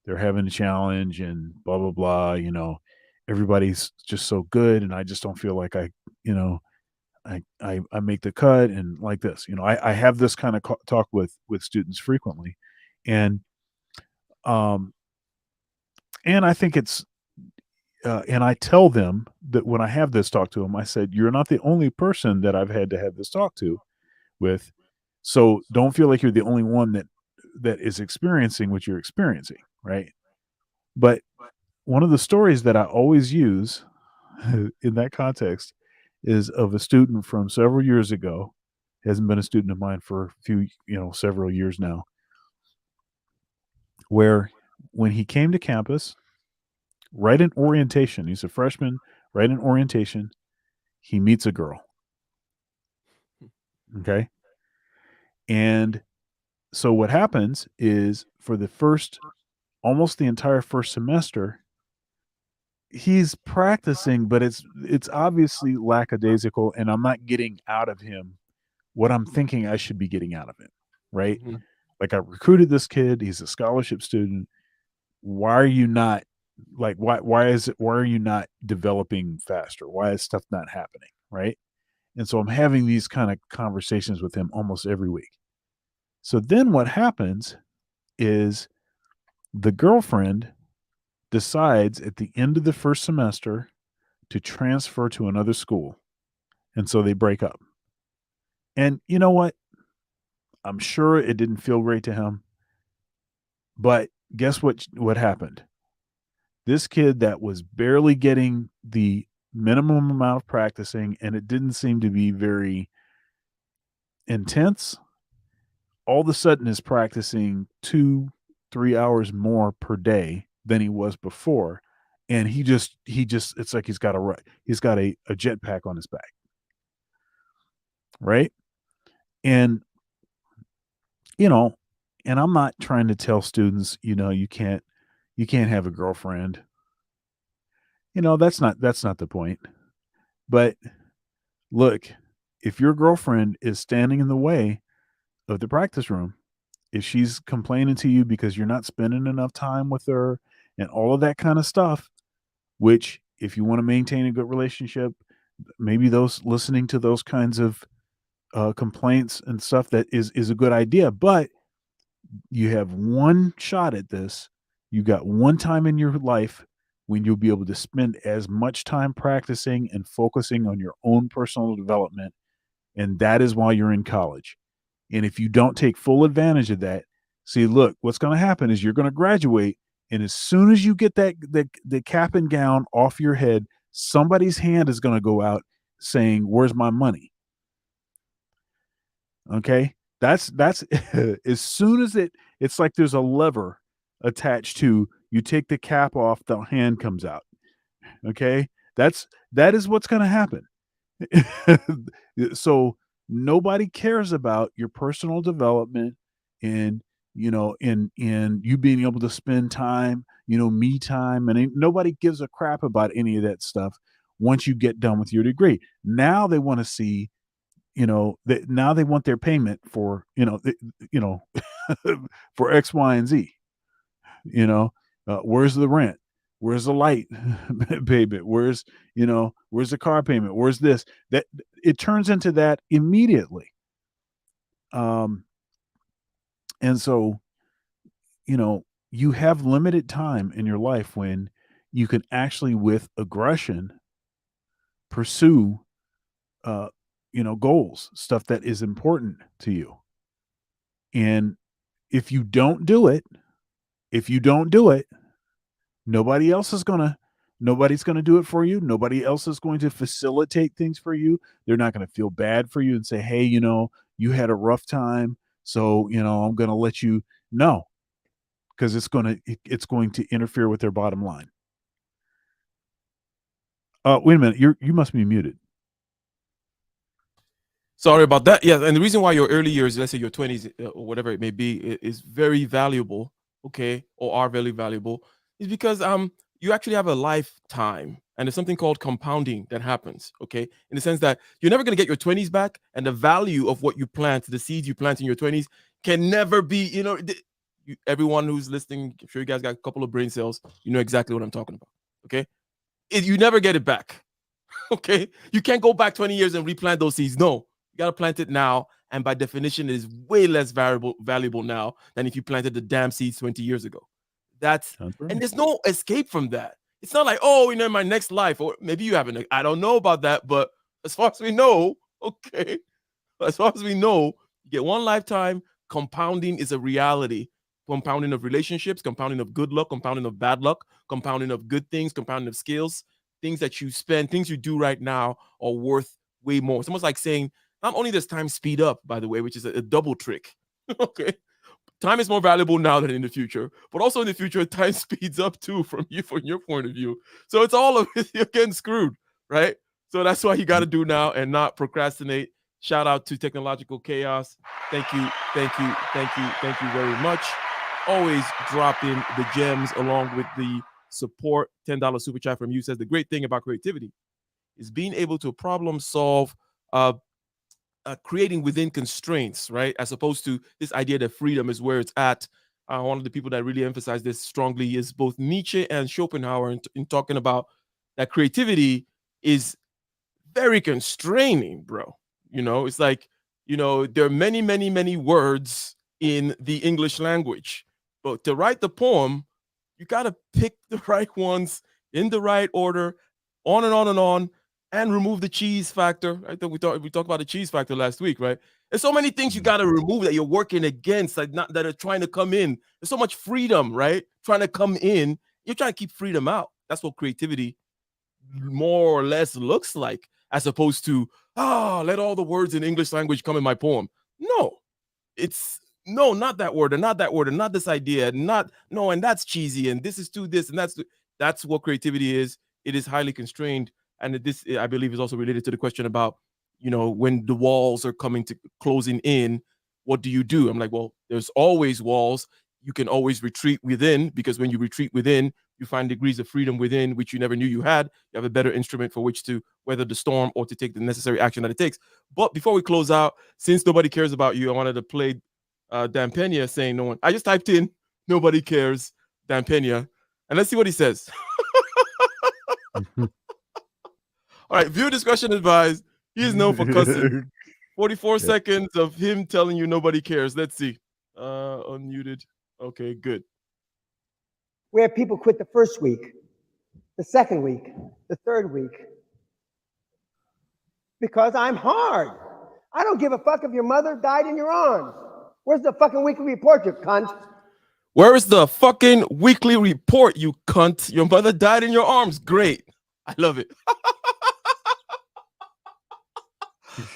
They're having a challenge and blah blah blah. You know, everybody's just so good, and I just don't feel like you know, I make the cut, and like this. You know, I have this kind of talk with students frequently, and and I think it's and I tell them that when I have this talk to them, I said, you're not the only person that I've had to have this talk to with. So don't feel like you're the only one that is experiencing what you're experiencing, right? But one of the stories that I always use in that context is of a student from several years ago. Hasn't been a student of mine for several years now, where when he came to campus, right in orientation, he's a freshman, right in orientation, he meets a girl. Okay. And so what happens is, for almost the entire first semester, he's practicing, but it's obviously lackadaisical, and I'm not getting out of him what I'm thinking I should be getting out of it, right? Mhm. Like I recruited this kid, he's a scholarship student. Why are you not why are you not developing faster? Why is stuff not happening, right? And so I'm having these kind of conversations with him almost every week. So then what happens is the girlfriend decides at the end of the first semester to transfer to another school. And so they break up. And you know what? I'm sure it didn't feel great to him. But guess what happened? This kid that was barely getting the minimum amount of practicing, and it didn't seem to be very intense, all of a sudden is practicing 2-3 hours more per day than he was before. And he just it's like he's got a jetpack on his back. Right. And and I'm not trying to tell students, you can't have a girlfriend. That's not the point. But look, if your girlfriend is standing in the way of the practice room, if she's complaining to you because you're not spending enough time with her and all of that kind of stuff, which if you want to maintain a good relationship, maybe listening to those kinds of complaints and stuff that is a good idea. But you have one shot at this. You got one time in your life when you'll be able to spend as much time practicing and focusing on your own personal development. And that is while you're in college. And if you don't take full advantage of that, see, look, what's going to happen is you're going to graduate. And as soon as you get the cap and gown off your head, somebody's hand is going to go out saying, "Where's my money?" Okay. That's as soon as it's like there's a lever attached to you take the cap off, the hand comes out. Okay. That is what's going to happen. So nobody cares about your personal development and in you being able to spend time, me time, and nobody gives a crap about any of that stuff once you get done with your degree. Now they want to see, now they want their payment for, for X, Y, and Z. Where's the rent? Where's the light payment? Where's the car payment? Where's this? That it turns into that immediately. And so, you have limited time in your life when you can actually, with aggression, pursue, goals, stuff that is important to you. And if you don't do it, nobody's going to do it for you. Nobody else is going to facilitate things for you. They're not going to feel bad for you and say, "Hey, you had a rough time, so, I'm going to let you know," because it's going to interfere with their bottom line. Wait a minute. You must be muted. Sorry about that. Yeah, and the reason why your early years, let's say your 20s or whatever it may be, is very valuable, okay, or are very valuable, is because you actually have a lifetime, and there's something called compounding that happens, okay, in the sense that you're never going to get your 20s back, and the value of what you plant, the seeds you plant in your 20s, can never be, everyone who's listening, I'm sure you guys got a couple of brain cells, you know exactly what I'm talking about, okay? You never get it back, okay? You can't go back 20 years and replant those seeds. No. You got to plant it now, and by definition, it is way less valuable now than if you planted the damn seeds 20 years ago. That's right. And there's no escape from that. It's not like, oh, in my next life, or maybe you haven't. I don't know about that, but as far as we know, okay, as far as we know, you get one lifetime. Compounding is a reality. Compounding of relationships, compounding of good luck, compounding of bad luck, compounding of good things, compounding of skills, things that you spend, things you do right now are worth way more. It's almost like saying, not only does time speed up, by the way, which is a double trick, okay? Time is more valuable now than in the future, but also in the future, time speeds up too from your point of view. So it's all of it, you're getting screwed, right? So that's why you got to do now and not procrastinate. Shout out to Technological Chaos. Thank you very much. Always dropping the gems along with the support. $10 super chat from you says the great thing about creativity is being able to problem solve creating within constraints, right? As opposed to this idea that freedom is where it's at. One of the people that really emphasize this strongly is both Nietzsche and Schopenhauer in talking about that creativity is very constraining, bro. It's like, there are many, many, many words in the English language, but to write the poem, you got to pick the right ones in the right order, on and on and on, and remove the cheese factor. I think we talked about the cheese factor last week, right? There's so many things you got to remove that you're working against, like not that are trying to come in. There's so much freedom, right? Trying to come in, you're trying to keep freedom out. That's what creativity more or less looks like, as opposed to let all the words in English language come in my poem. No, it's no, not that word, and not that word, and not this idea, and that's cheesy, and this is too this, and that's what creativity is. It is highly constrained, and this, I believe, is also related to the question about, when the walls are closing in, what do you do? I'm like, well, there's always walls. You can always retreat within, because when you retreat within, you find degrees of freedom within which you never knew you had. You have a better instrument for which to weather the storm or to take the necessary action that it takes. But before we close out, since nobody cares about you, I wanted to play Dan Pena saying no one. I just typed in nobody cares, Dan Pena, and let's see what he says. All right, viewer discretion advised. He is known for cussing. 44 seconds of him telling you nobody cares. Let's see. Unmuted. Okay, good. Where people quit the first week, the second week, the third week. Because I'm hard. I don't give a fuck if your mother died in your arms. Where's the fucking weekly report, you cunt? Where is the fucking weekly report, you cunt? Your mother died in your arms. Great. I love it.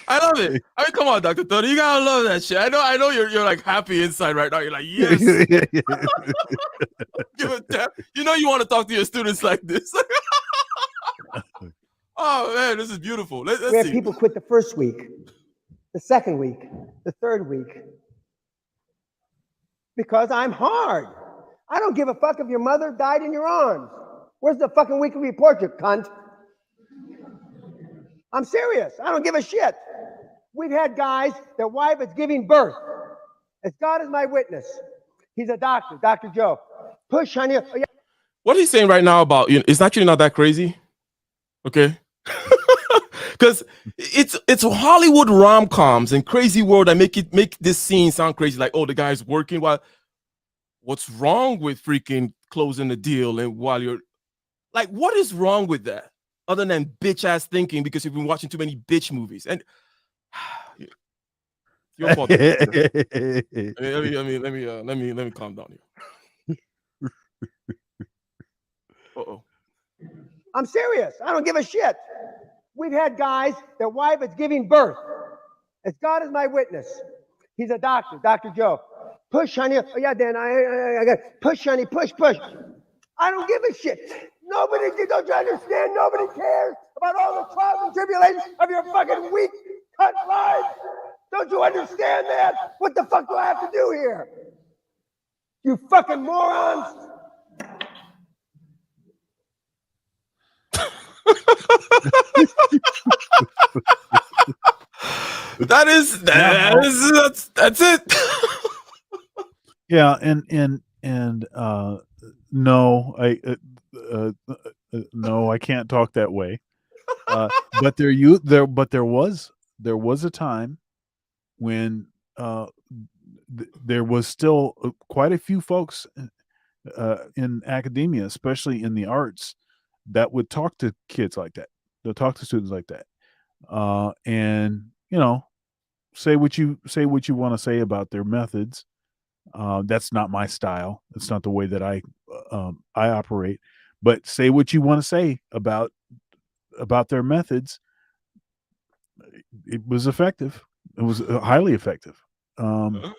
I love it. I mean, come on, Dr. Tony. You gotta love that shit. I know you're like happy inside right now. You're like, yes. Give a damn. You want to talk to your students like this. Oh man, this is beautiful. Let's Where see. people quit the first week, the second week, the third week. Because I'm hard. I don't give a fuck if your mother died in your arms. Where's the fucking weekly report, you cunt? I'm serious. I don't give a shit. We've had guys, their wife is giving birth. As God is my witness. He's a doctor, Dr. Joe. Push, honey. Oh, yeah. What he's saying right now about, it's actually not that crazy. Okay? Because it's Hollywood rom-coms and crazy world that make this scene sound crazy. Like, oh, the guy's working while. What's wrong with freaking closing the deal and while you're like, what is wrong with that? Other than bitch ass thinking because you've been watching too many bitch movies. And your fault. Let me calm down here. Uh-oh. I'm serious. I don't give a shit. We've had guys, their wife is giving birth. As God is my witness. He's a doctor, Dr. Joe. Push, honey. Oh, yeah, Dan, I got push, honey, push. I don't give a shit. Nobody, don't you understand? Nobody cares about all the trials and tribulations of your fucking weak cut lives. Don't you understand that? What the fuck do I have to do here? You fucking morons. That's it. Yeah, and no, no, I can't talk that way. But there was a time when there was still quite a few folks in academia, especially in the arts, that would talk to kids like that. They'll talk to students like that, and say what you want to say about their methods. That's not my style. That's not the way that I operate. But say what you want to say about their methods. It was effective. It was highly effective. But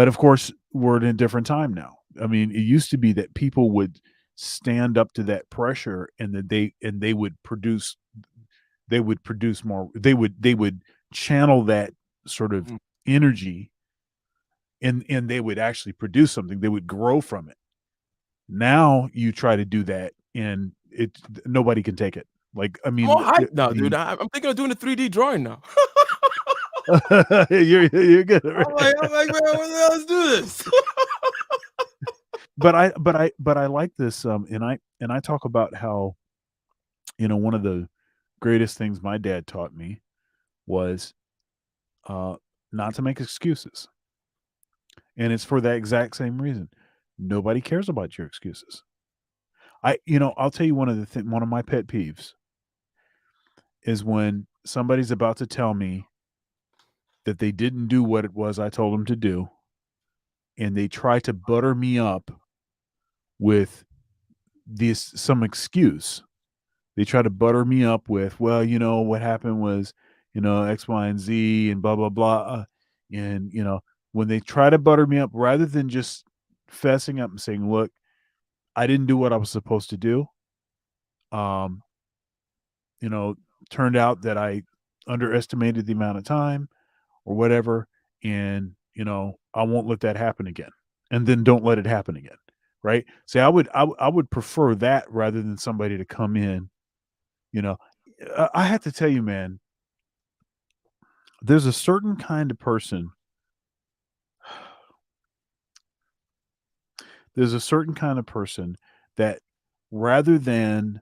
of course, we're in a different time now. I mean, it used to be that people would stand up to that pressure, and that they would produce more. They would channel that sort of energy, and they would actually produce something. They would grow from it. Now you try to do that, and nobody can take it. Like, I mean, I'm hyped now, dude. I'm thinking of doing a 3D drawing now. You're good. I'm like, man, what the hell, let's do this. But I like this. And I talk about how, one of the greatest things my dad taught me was not to make excuses. And it's for that exact same reason. Nobody cares about your excuses. I'll tell you one of my pet peeves is when somebody's about to tell me that they didn't do what it was I told them to do, and they try to butter me up with some excuse. They try to butter me up with, well, what happened was, X, Y, and Z, and blah, blah, blah. And, when they try to butter me up, rather than just fessing up and saying, look, I didn't do what I was supposed to do. Turned out that I underestimated the amount of time or whatever. And, I won't let that happen again. And then don't let it happen again. Right. See, I would prefer that rather than somebody to come in. I have to tell you, man, there's a certain kind of person. There's a certain kind of person that rather than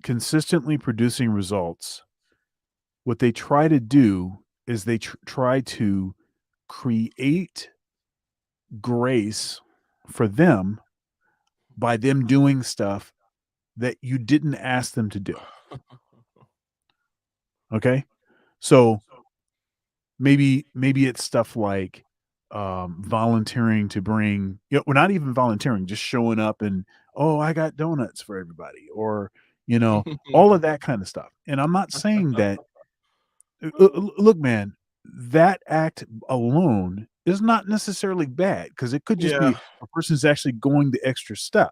consistently producing results, what they try to do is they try to create grace for them by them doing stuff that you didn't ask them to do. Okay. So maybe it's stuff like volunteering to bring, we're not even volunteering, just showing up and, oh, I got donuts for everybody, or, all of that kind of stuff. And I'm not saying that, look, man, that act alone is not necessarily bad, because it could just be a person's actually going the extra step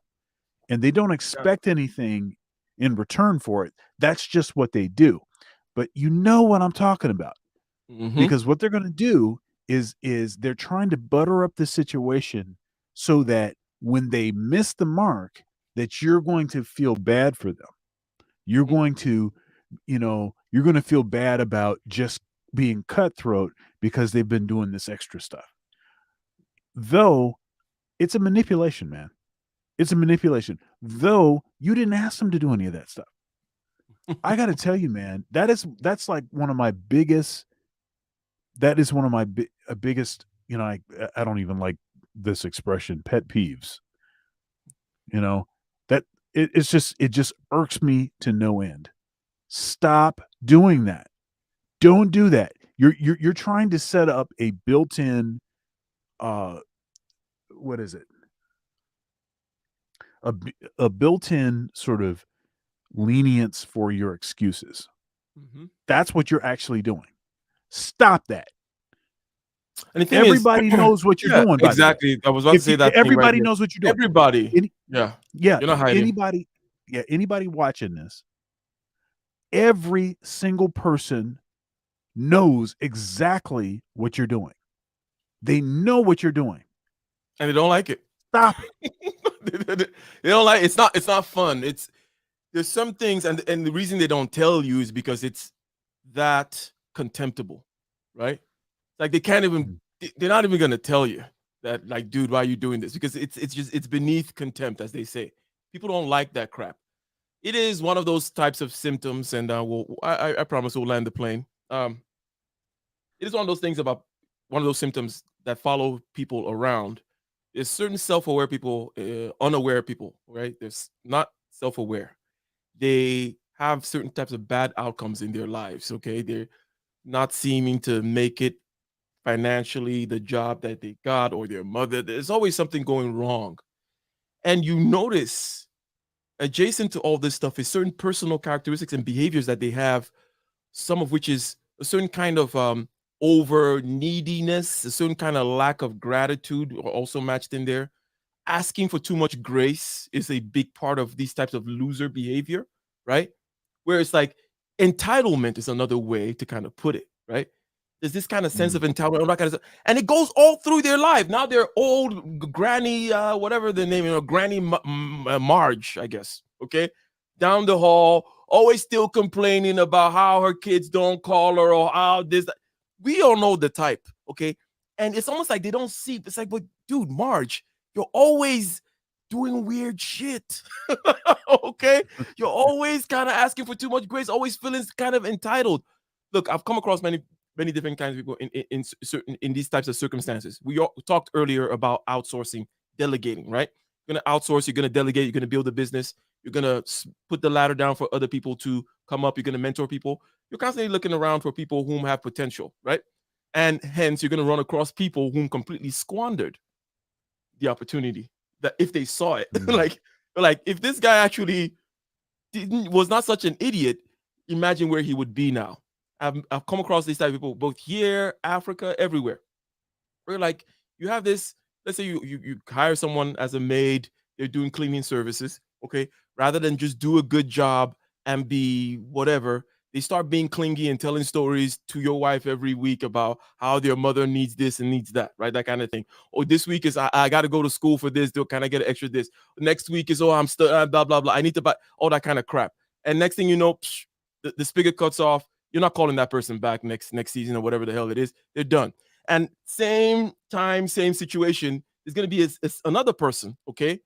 and they don't expect anything in return for it. That's just what they do. But you know what I'm talking about, because what they're going to do is they're trying to butter up the situation so that when they miss the mark, that you're going to feel bad for them. You're going to, you're going to feel bad about just being cutthroat because they've been doing this extra stuff. Though it's a manipulation, man. It's a manipulation. Though you didn't ask them to do any of that stuff. I got to tell you, man, that's like one of my biggest, biggest, I don't even like this expression, pet peeves, that it just irks me to no end. Stop doing that. Don't do that. You're trying to set up a built-in, what is it? A built-in sort of lenience for your excuses. That's what you're actually doing. Stop that. And the thing everybody knows what you're doing. Exactly. I was about to say that. Everybody knows what you're doing. Everybody. Yeah. You're not hiding. Anybody watching this, every single person knows exactly what you're doing. They know what you're doing. And they don't like it. Stop it. They don't like it. It's not fun. There's some things, and the reason they don't tell you is because it's that contemptible, right? Like they can't even, they're not even gonna tell you that, like, dude, why are you doing this? Because it's beneath contempt, as they say. People don't like that crap. It is one of those types of symptoms, and I promise we'll land the plane. It is one of those things about one of those symptoms that follow people around. There's certain self-aware people, unaware people, right? There's not self-aware. They have certain types of bad outcomes in their lives, okay? They're not seeming to make it financially, the job that they got, or their mother. There's always something going wrong. And you notice, adjacent to all this stuff, is certain personal characteristics and behaviors that they have, some of which is a certain kind of over neediness, a certain kind of lack of gratitude also matched in there. Asking for too much grace is a big part of these types of loser behavior, right? Where it's like entitlement is another way to kind of put it, right? There's this kind of sense of entitlement, all that kind of stuff, and it goes all through their life. Now they're old granny, whatever the name, Granny Marge, I guess. Okay, down the hall, always still complaining about how her kids don't call her or how this. We all know the type, okay? And it's almost like they don't see. It's like, but dude, Marge, you're always doing weird shit. Okay? You're always kind of asking for too much grace, always feeling kind of entitled. Look, I've come across many different kinds of people in certain in these types of circumstances. We talked earlier about outsourcing, delegating, right? You're gonna outsource, you're gonna delegate, you're gonna build a business, you're gonna put the ladder down for other people to come up, you're gonna mentor people. You're constantly looking around for people whom have potential, right? And hence you're gonna run across people whom completely squandered the opportunity that if they saw it. like if this guy actually was not such an idiot, imagine where he would be now. I've come across these type of people both here, Africa, everywhere. Where like you have this, let's say you hire someone as a maid, they're doing cleaning services, okay? Rather than just do a good job and be whatever, they start being clingy and telling stories to your wife every week about how their mother needs this and needs that, right? That kind of thing. Oh, this week is I got to go to school for this. Can I get an extra this? Next week is, oh, I'm still blah, blah, blah. I need to buy all that kind of crap. And next thing you know, the spigot cuts off. You're not calling that person back next season or whatever the hell it is. They're done. And same time, same situation is going to be another person, okay?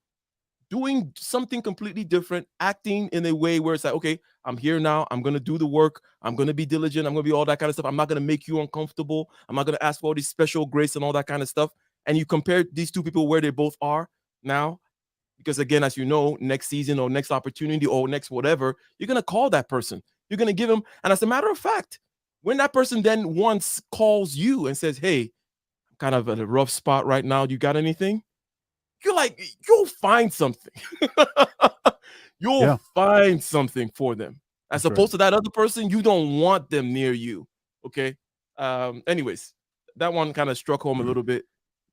Doing something completely different, acting in a way where it's like, okay, I'm here now. I'm going to do the work. I'm going to be diligent. I'm going to be all that kind of stuff. I'm not going to make you uncomfortable. I'm not going to ask for all this special grace and all that kind of stuff. And you compare these two people where they both are now, because again, as you know, next season or next opportunity or next whatever, you're going to call that person. You're going to give him. And as a matter of fact, when that person then once calls you and says, hey, I'm kind of at a rough spot right now. Do you got anything? You're like, you'll find something. You'll find something for them. As opposed to that other person, you don't want them near you. Okay. Anyways, that one kind of struck home a little bit.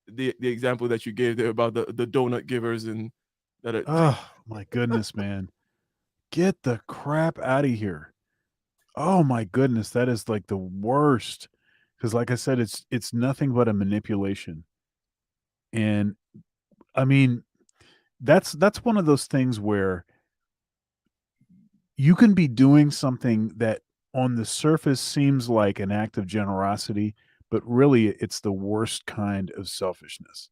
The example that you gave there about the donut givers and that. Oh my goodness, man. Get the crap out of here. Oh my goodness, that is like the worst. Because like I said, it's nothing but a manipulation. And I mean, that's one of those things where you can be doing something that on the surface seems like an act of generosity, but really it's the worst kind of selfishness.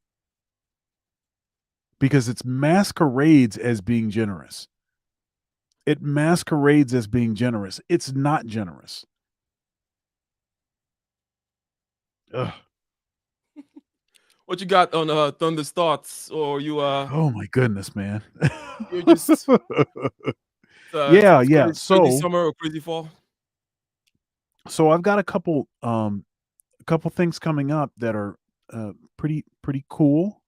Because it masquerades as being generous. It masquerades as being generous. It's not generous. Ugh. What you got on Thunder's thoughts? Or you Oh my goodness, man. You're just yeah. Crazy summer or crazy fall. So I've got a couple things coming up that are pretty cool.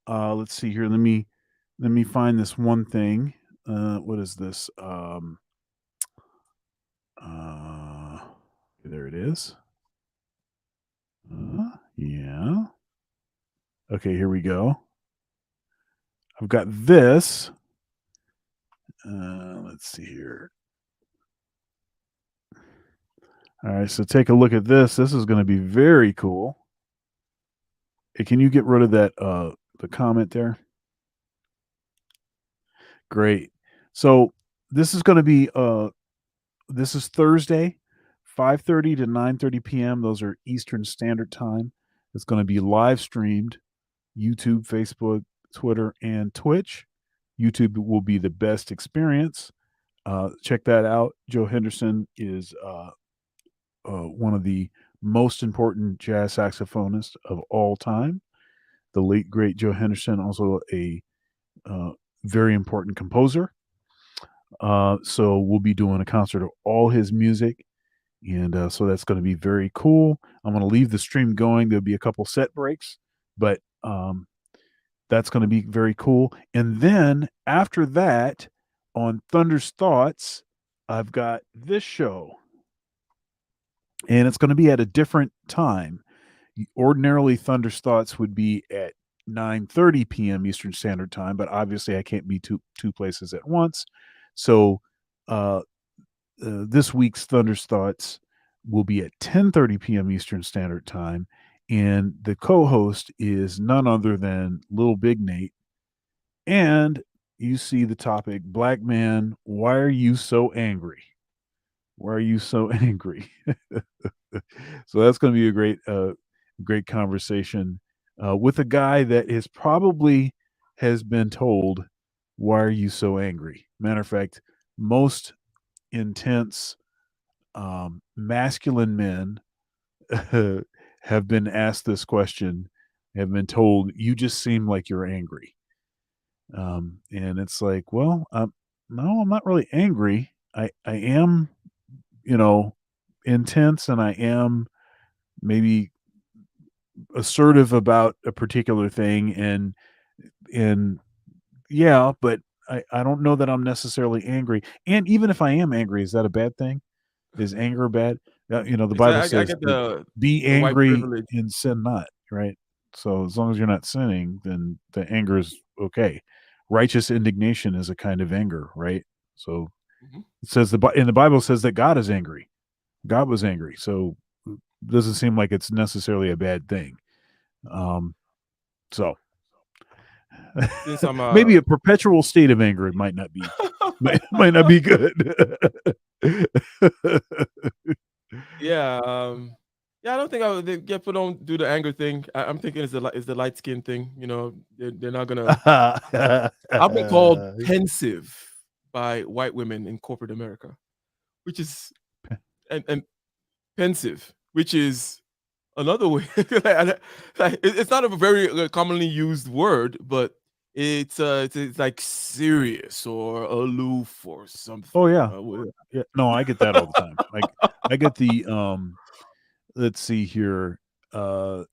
Let's see here. Let me find this one thing. What is this? There it is. Yeah. Okay, here we go. I've got this. Let's see here. All right, so take a look at this. This is going to be very cool. Hey, can you get rid of that the comment there? Great. So this is going to be this is Thursday, 5:30 to 9:30 p.m. Those are Eastern Standard Time. It's going to be live streamed, YouTube, Facebook, Twitter, and Twitch. YouTube will be the best experience. Check that out. Joe Henderson is one of the most important jazz saxophonists of all time. The late, great Joe Henderson, also a very important composer. So we'll be doing a concert of all his music. And so that's going to be very cool. I'm going to leave the stream going. There'll be a couple set breaks, but that's going to be very cool. And then after that, on Thunder's Thoughts, I've got this show. And it's going to be at a different time. Ordinarily, Thunder's Thoughts would be at 9:30 p.m. Eastern Standard Time, but obviously I can't be two places at once. So this week's Thunder's Thoughts will be at 10:30 p.m. Eastern Standard Time, and the co-host is none other than Little Big Nate. And you see the topic, Black man, why are you so angry? Why are you so angry? So that's going to be a great conversation with a guy that is probably has been told, why are you so angry? Matter of fact, most intense masculine men have been asked this question, have been told, you just seem like you're angry. And it's like, well, no, I'm not really angry. I am, intense, and I am maybe assertive about a particular thing, and yeah, but I don't know that I'm necessarily angry. And even if I am angry, is that a bad thing? Is anger bad? The Bible I says, get be the white angry privilege. and sin not, right? So as long as you're not sinning, then the anger is okay. Righteous indignation is a kind of anger, right? So Mhm. it says in the Bible says that God is angry. God was angry. So it doesn't seem like it's necessarily a bad thing. So Since I'm maybe a perpetual state of anger might not be might not be good. yeah, yeah, I don't think I would. People don't do the anger thing. I'm thinking it's the light skin thing. They're not gonna. I've been called pensive by white women in corporate America, which is and pensive, which is another way. It's not a very commonly used word, but it's like serious or aloof or Oh something. yeah. Yeah. No, I get that all the time. I get the let's see here. Well,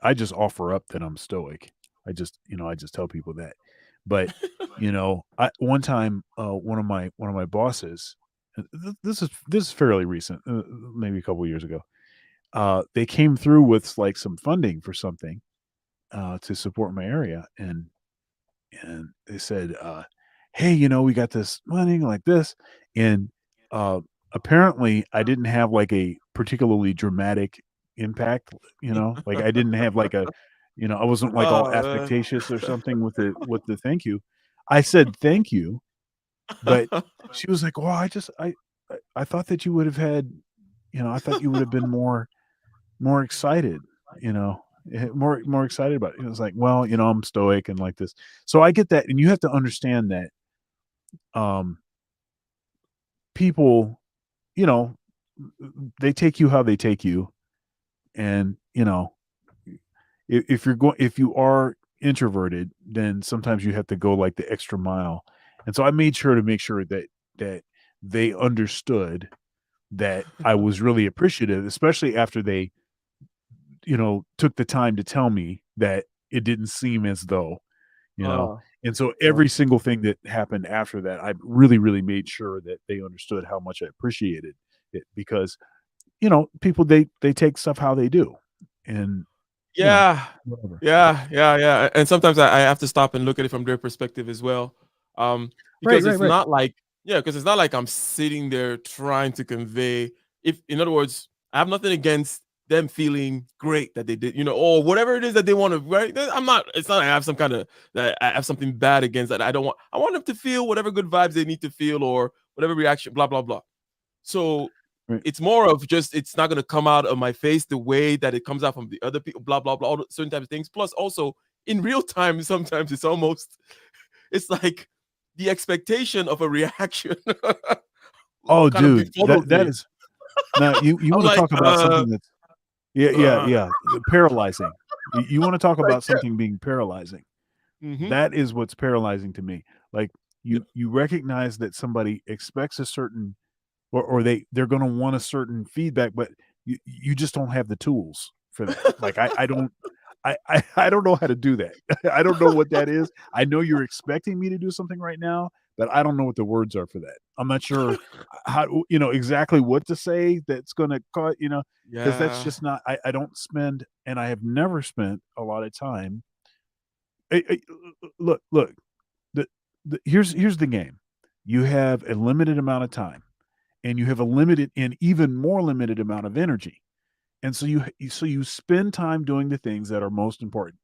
I just offer up that I'm stoic. I just tell people that. But, one time one of my bosses, this is fairly recent, maybe a couple years ago. They came through with like some funding for something to support my area, and they said, "Hey, we got this money like this," and uh, apparently, I didn't have like a particularly dramatic impact. Like I didn't have like I wasn't like all Oh, affectatious or something with the thank you. I said thank you, but she was like, "Well, I thought that you would have had, I thought you would have been more excited, more excited about it." It was like, well, I'm stoic and like this. So I get that. And you have to understand that people, you know, they take you how they take you. And, if you are introverted, then sometimes you have to go like the extra mile. And so I made sure to make sure that they understood that I was really appreciative, especially after they took the time to tell me that it didn't seem as though, you know. uh, And so every single thing that happened after that, I really, really made sure that they understood how much I appreciated it, because, people, they take stuff how they do. And, yeah, whatever. yeah. And sometimes I have to stop and look at it from their perspective as well. Right, Because right, it's right. not like, yeah, because it's not like I'm sitting there trying to convey, if, in other words, I have nothing against them feeling great that they did, or whatever it is that they want to, right? It's not like I have that I have something bad against that. I want them to feel whatever good vibes they need to feel, or whatever reaction, blah, blah, blah. So Right. it's more of just, it's not going to come out of my face the way that it comes out from the other people, blah, blah, blah, all the certain types of things. Plus, also in real time, sometimes it's like the expectation of a reaction Oh, kind of dude, befuddles that me. is now you I'm want to like, talk about something that's uh, paralyzing. You want to talk like, about something being paralyzing. mhm. That is what's paralyzing to me. Like you recognize that somebody expects a certain, or they're going to want a certain feedback, but you just don't have the tools for that. Like I don't I don't know how to do that. I don't know what that is. I know you're expecting me to do something right now, but I don't know what the words are for that. I'm not sure how, exactly what to say that's going to cause, because that's Yeah. just not, I don't spend, and I have never spent a lot of time. Look, the, here's the game. You have a limited amount of time, and you have a limited and even more limited amount of energy. And so you spend time doing the things that are most important.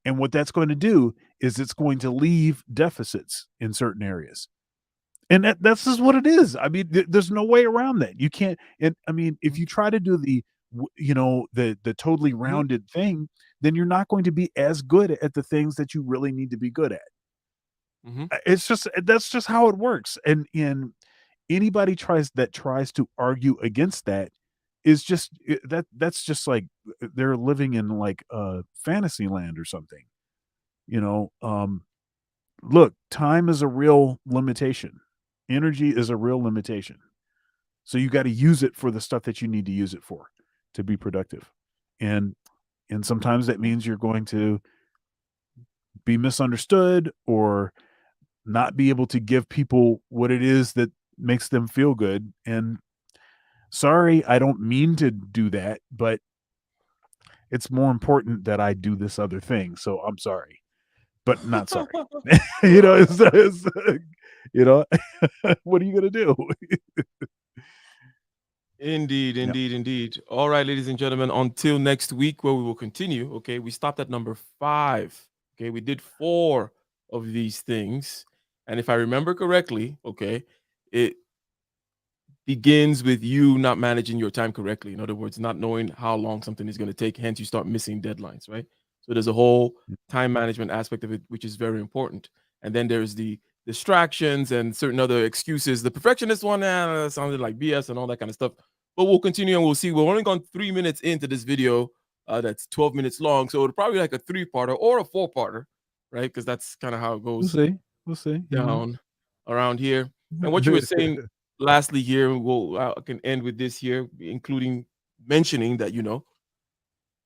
And what that's going to do is it's going to leave deficits in certain areas. And that's just what it is. I mean, there's no way around that. You can't. And I mean, if you try to do the totally rounded thing, then you're not going to be as good at the things that you really need to be good at. It's just that's just how it works. And anybody tries to argue against that is just that's just like they're living in like a fantasy land or something. Look, time is a real limitation. Energy is a real limitation. So you got to use it for the stuff that you need to use it for to be productive. And sometimes that means you're going to be misunderstood or not be able to give people what it is that makes them feel good. And sorry, I don't mean to do that, but it's more important that I do this other thing. So I'm sorry, but not sorry. It's what are you going to do? Indeed. All right, ladies and gentlemen, until next week where we will continue. Okay, we stopped at number 5. Okay, we did 4 of these things. And if I remember correctly, okay, it begins with you not managing your time correctly. In other words, not knowing how long something is going to take. Hence, you start missing deadlines, right? So there's a whole time management aspect of it, which is very important. And then there's the distractions and certain other excuses. The perfectionist one, sounded like BS and all that kind of stuff. But we'll continue and we'll see. We're only gone 3 minutes into this video that's 12 minutes long. So it'll probably like a 3-parter or a 4-parter, right? Because that's kind of how it goes We'll see. down around here. And what you were saying lastly here, I can end with this here, including mentioning that,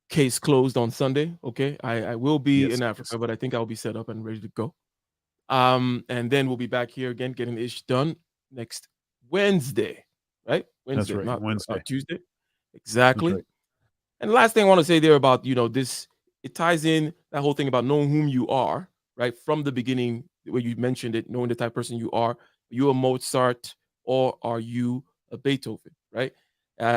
case closed on Sunday. Okay. I will be in Africa, but I think I'll be set up and ready to go. And then we'll be back here again, getting ish done next Wednesday, right? Wednesday, That's right. not Wednesday. Tuesday. Exactly. Right. And the last thing I want to say there about, this, it ties in that whole thing about knowing whom you are, right? From the beginning, where you mentioned it, knowing the type of person you are. You a Mozart or are you a Beethoven, right?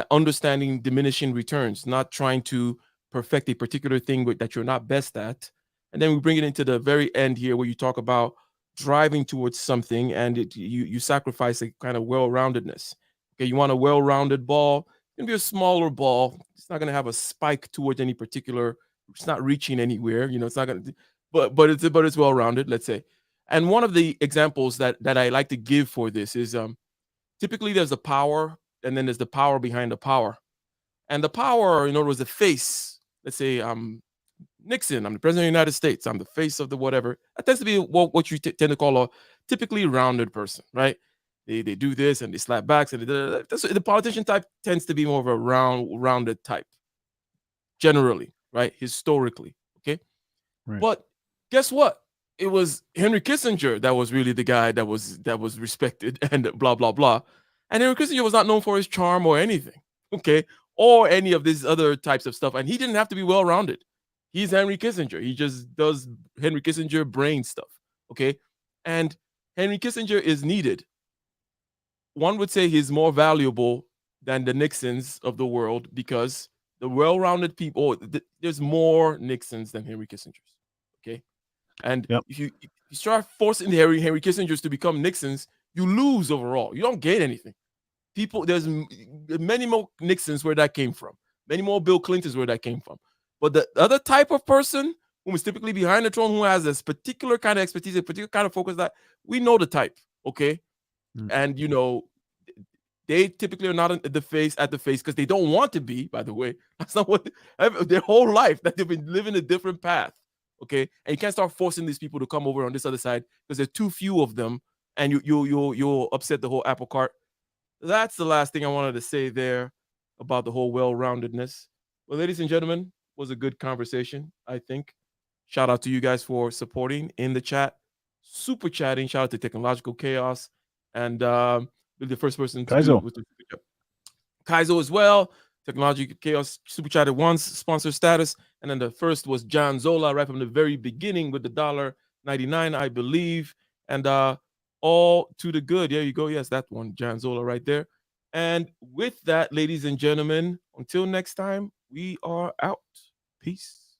Understanding diminishing returns, not trying to perfect a particular thing that you're not best at. And then we bring it into the very end here where you talk about driving towards something and you sacrifice a kind of well-roundedness. Okay, you want a well-rounded ball. It's going to be a smaller ball. It's not going to have a spike towards any particular, it's not reaching anywhere. It's not going to, but it's well-rounded, let's say. And one of the examples that I like to give for this is typically there's a power and then there's the power behind the power. And the power, in other words, the face, let's say I'm Nixon, I'm the president of the United States, I'm the face of the whatever. That tends to be what you tend to call a typically rounded person, right? They do this and they slap backs and the politician type tends to be more of a rounded type, generally, right? Historically, okay? Right. But guess what? It was Henry Kissinger that was really the guy that was respected and blah blah blah. And Henry Kissinger was not known for his charm or anything, okay, or any of these other types of stuff. And he didn't have to be well-rounded. He's Henry Kissinger. He just does Henry Kissinger brain stuff, okay. And Henry Kissinger is needed. One would say he's more valuable than the Nixons of the world because the well-rounded people, there's more Nixons than Henry Kissingers, okay. And if you start forcing the Henry Kissingers to become Nixons, you lose overall. You don't gain anything. There's many more Nixons where that came from. Many more Bill Clintons where that came from. But the other type of person who is typically behind the throne, who has this particular kind of expertise, a particular kind of focus, that we know the type, okay? And, they typically are not at the face because they don't want to be, by the way. That's not what their whole life that they've been living a different path. Okay, and you can't start forcing these people to come over on this other side because there's too few of them, and you'll upset the whole apple cart. That's the last thing I wanted to say there about the whole well-roundedness. Well, ladies and gentlemen, it was a good conversation, I think. Shout out to you guys for supporting in the chat, super chatting. Shout out to Technological Chaos and the first person to do it with the super chat. Kaizo as well. Technology Chaos super chatted once, sponsor status, and then the first was John Zola right from the very beginning with the $1.99, I believe, and all to the good. There you go. Yes, that one, John Zola right there. And with that, ladies and gentlemen, until next time, we are out. Peace.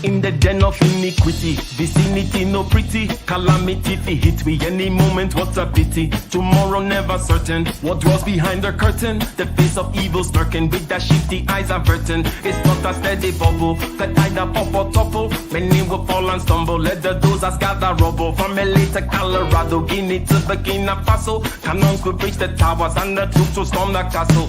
in the den of iniquity. Vicinity no pretty, calamity fi hit we any moment. What a pity, tomorrow never certain. What dwells behind the curtain? The face of evil lurking with that shifty eyes averting. It's not a steady bubble, that either pop or topple. Many will fall and stumble. Let the dozers gather rubble. From LA to Colorado, Guinea to Burkina Faso. Cannons could reach the towers and the troops will storm the castle.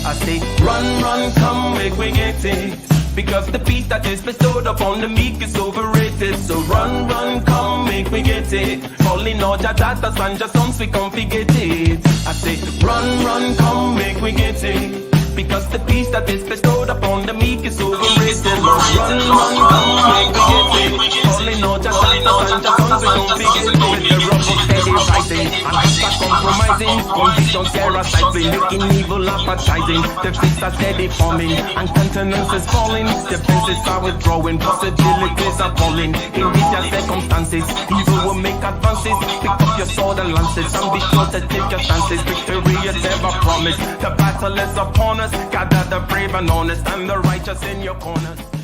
I say, run, run, come, make we get it. Because the peace that is bestowed upon the meek is overrated. So run, run, come, make we get it. Calling all your daughters and your sons, we come forget it. I say, run, run, come, make we get it. Because the peace that is bestowed upon the meek is overrated. Run, run, come, make we get it. Calling all your daughters and your sons, we come forget it. The rubble steady rising, and hearts are compromising. Conditions parasizing, looking evil appetizing. The faces are steady forming, and countenance is falling. Defenses are withdrawing, possibilities are falling. In these circumstances, evil will make advances. Pick up your sword and lances, and be sure to take your chances. Victory is ever promised. The battle is upon us. Gather the brave and honest, and the righteous in your corners.